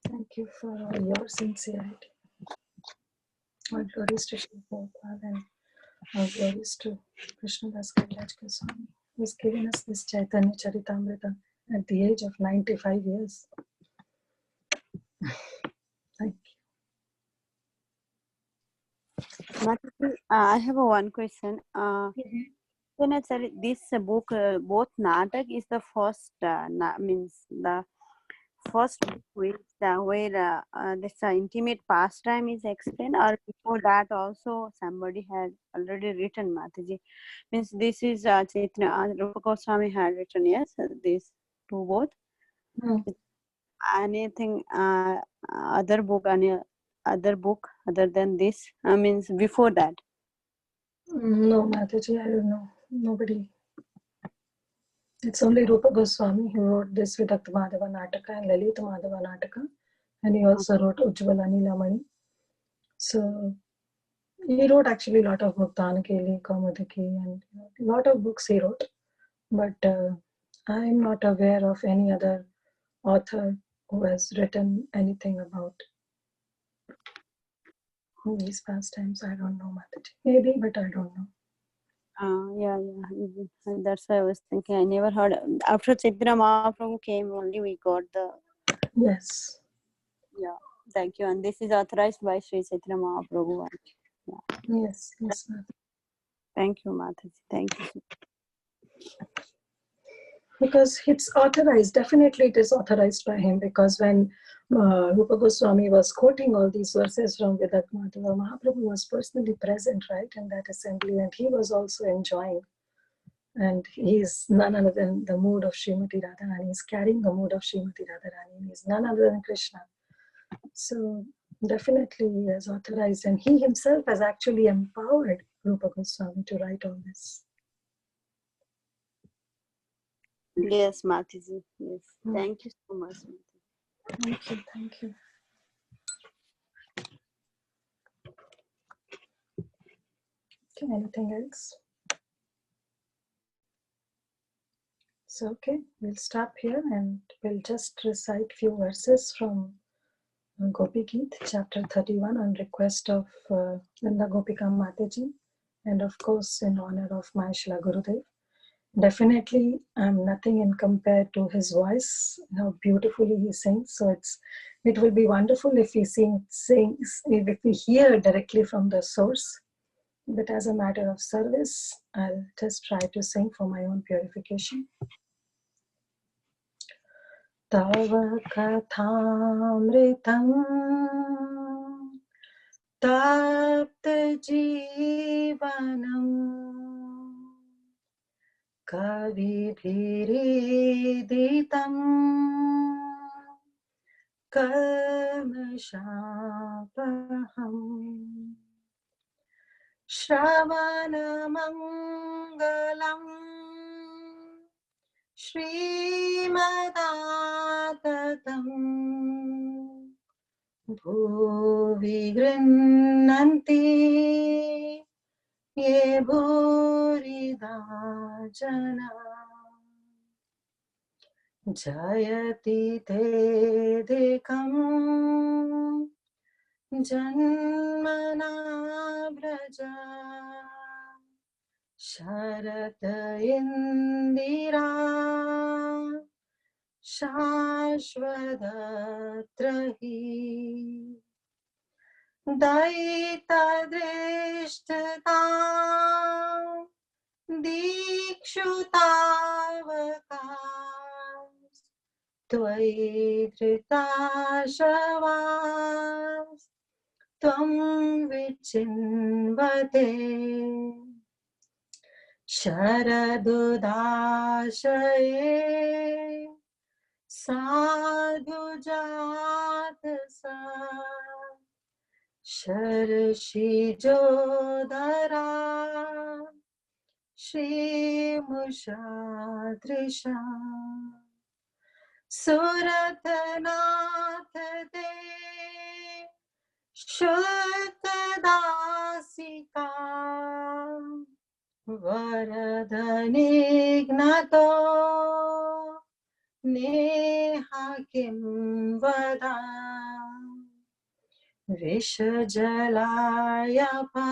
Thank you for your sincerity. All glories to Shri Prabhupada, and all glories to Krishnadas Kaviraj Goswami, who has given us this Caitanya Charitamrita at the age of 95 years. Thank you. Mataji, I have one question. This book, both Natak is the first, means the first book where this intimate pastime is explained, or before that also somebody had already written, Mataji? Means this is Chaitanya, Rupa Goswami had written, yes, these two both. Anything, other book other than this, means before that? No, Mataji, I don't know. Nobody. It's only Rupa Goswami who wrote this Vidakta Madhava Nataka and Lalita Madhava Nataka, and he also wrote Ujjvala Nilamani. So he wrote actually a lot of Muktan Keli, Kaumudiki, and a lot of books he wrote. But I'm not aware of any other author who has written anything about these pastimes. I don't know, Mataji. Maybe, but I don't know. Yeah. That's why I was thinking. I never heard. After Chaitanya Mahaprabhu came, only we got the. Yes. Yeah. Thank you. And this is authorized by Sri Chaitanya Mahaprabhu. Yeah. Yes, Mataji. Thank you, Mataji. Thank you. Because it's authorized, definitely it is authorized by him, because when Rupa Goswami was quoting all these verses from Vidat Madhava, Mahaprabhu was personally present, right, in that assembly, and he was also enjoying. And he's none other than the mood of Srimati Radharani. He's carrying the mood of Srimati Radharani. He's none other than Krishna. So definitely he is authorized, and he himself has actually empowered Rupa Goswami to write all this. Yes, Mataji. Yes. Thank you so much, Mataji. Thank you. Okay, anything else? So, okay, we'll stop here and we'll just recite few verses from Gopi Geet, chapter 31, on request of Nanda Gopika Mataji, and of course in honor of my Shila Gurudev. Definitely, I'm nothing in compared to his voice, how beautifully he sings. So it will be wonderful if he sings, if we hear directly from the source. But as a matter of service, I'll just try to sing for my own purification. Tava kathamritam tapta jivanam kavibhiriditam kalmashapaham Shravanamangalam Srimadatam Bhuvi Grinnanti Ye Bhurida Jana Jayati Tedekam Janmana Braja Sharata Indira Shashvadatrahi Daita Drishtata Dikshutavakas Tvai Dhritashavas Tvam Vichinvate Sharadudashaye Sadhujatasa Sharshijodhara Shrimushadrisha Suratanathate Shuddhadasika Varadhanignato Neha Kim Vada Vishajalayapa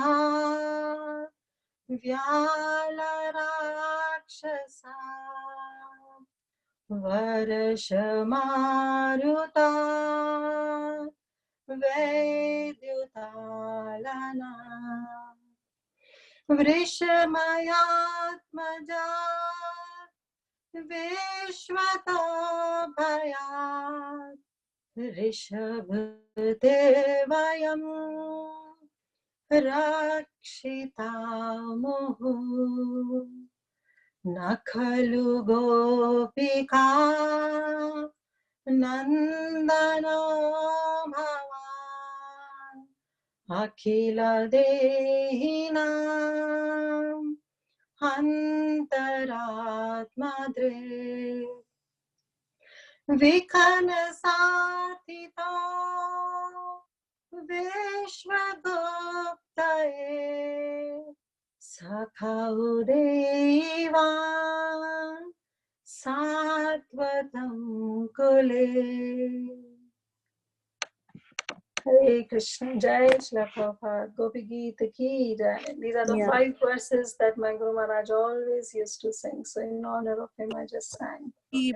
Vyalarakshasa Varashamaruta Vedyutalana Vrishamayatmaja Vishwatabhayat Rishabhdevayam Rakshitamuhu Nakhalu Gopika Nandano Bhavan Akhila Dehinam Antaratmadre Vikanasatito Vishwaguptaye Sakaudevan Satvatam Kule. Hare Krishna, Jai Shri Prabhupada, Gopi Gita Ki Jai. These are the 5 verses that my Guru Maharaj always used to sing. So in honor of him, I just sang. Shri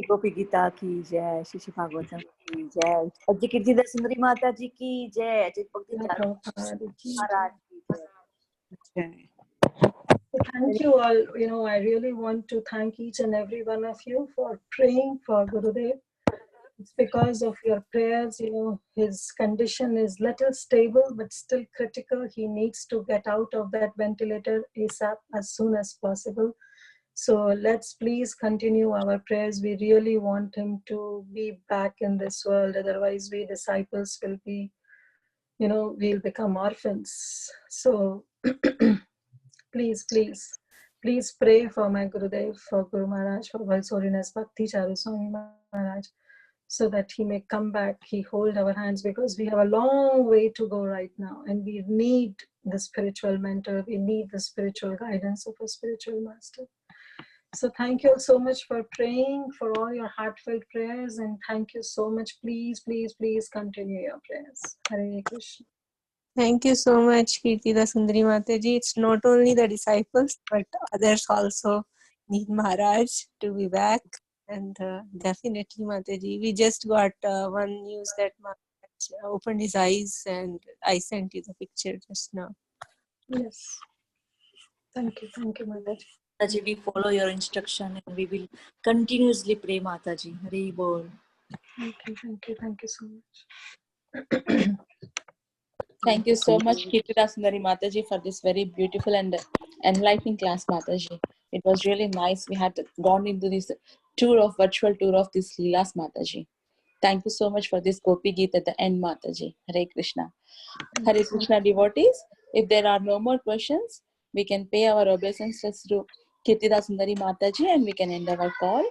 Gopi Gita ki jai, Shri Bhagavatam ki jai, Ajay Kirtida Sundari Mataji ki jai, Ajay Bhakti Prabhupada ki jai. Maharaj ki jai. Thank you all. You know, I really want to thank each and every one of you for praying for Gurudev. It's because of your prayers, you know, his condition is little stable, but still critical. He needs to get out of that ventilator ASAP as soon as possible. So let's please continue our prayers. We really want him to be back in this world. Otherwise, we disciples will be, you know, we'll become orphans. So please pray for my Gurudev, for Guru Maharaj, for His Holiness Bhakti Charu Swami Maharaj, so that he may come back. He hold our hands, because we have a long way to go right now, and we need the spiritual mentor. We need the spiritual guidance of a spiritual master. So thank you all so much for praying, for all your heartfelt prayers, and thank you so much. Please continue your prayers. Hare Krishna. Thank you so much, Kirtida Sundari Mataji. It's not only the disciples, but others also need Maharaj to be back. And definitely, Mataji, we just got one news that Maharaj opened his eyes, and I sent you the picture just now. Yes. Thank you, Mataji. Mataji, we follow your instruction and we will continuously pray, Mataji. Hare Bol. Thank you so much. Thank you so much, Kirtida Sundari Mataji, for this very beautiful and enlightening class, Mataji. It was really nice. We had gone into this virtual tour of this Leelas, Mataji. Thank you so much for this Gopi Geet at the end, Mataji. Hare Krishna. Hare Krishna devotees, if there are no more questions, we can pay our obeisances through Kirtida Sundari Mataji and we can end our call.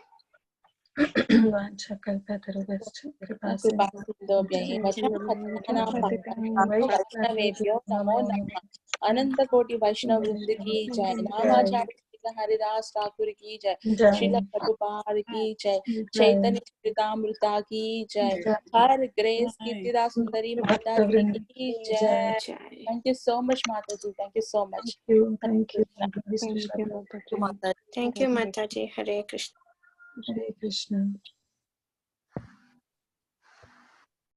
अनंत कोटि वैष्णव वृंद की जय नामाचार्य हरिदास ठाकुर की जय श्रील प्रभुपाद की जय चैतन्य चरितामृता की जय हर ग्रेस कीर्तिदास सुंदरी माता जी की जय. Thank you so much, Mataji. Thank you so much. Thank you. Thank you, Mataji. Hare Krishna. Hare Krishna.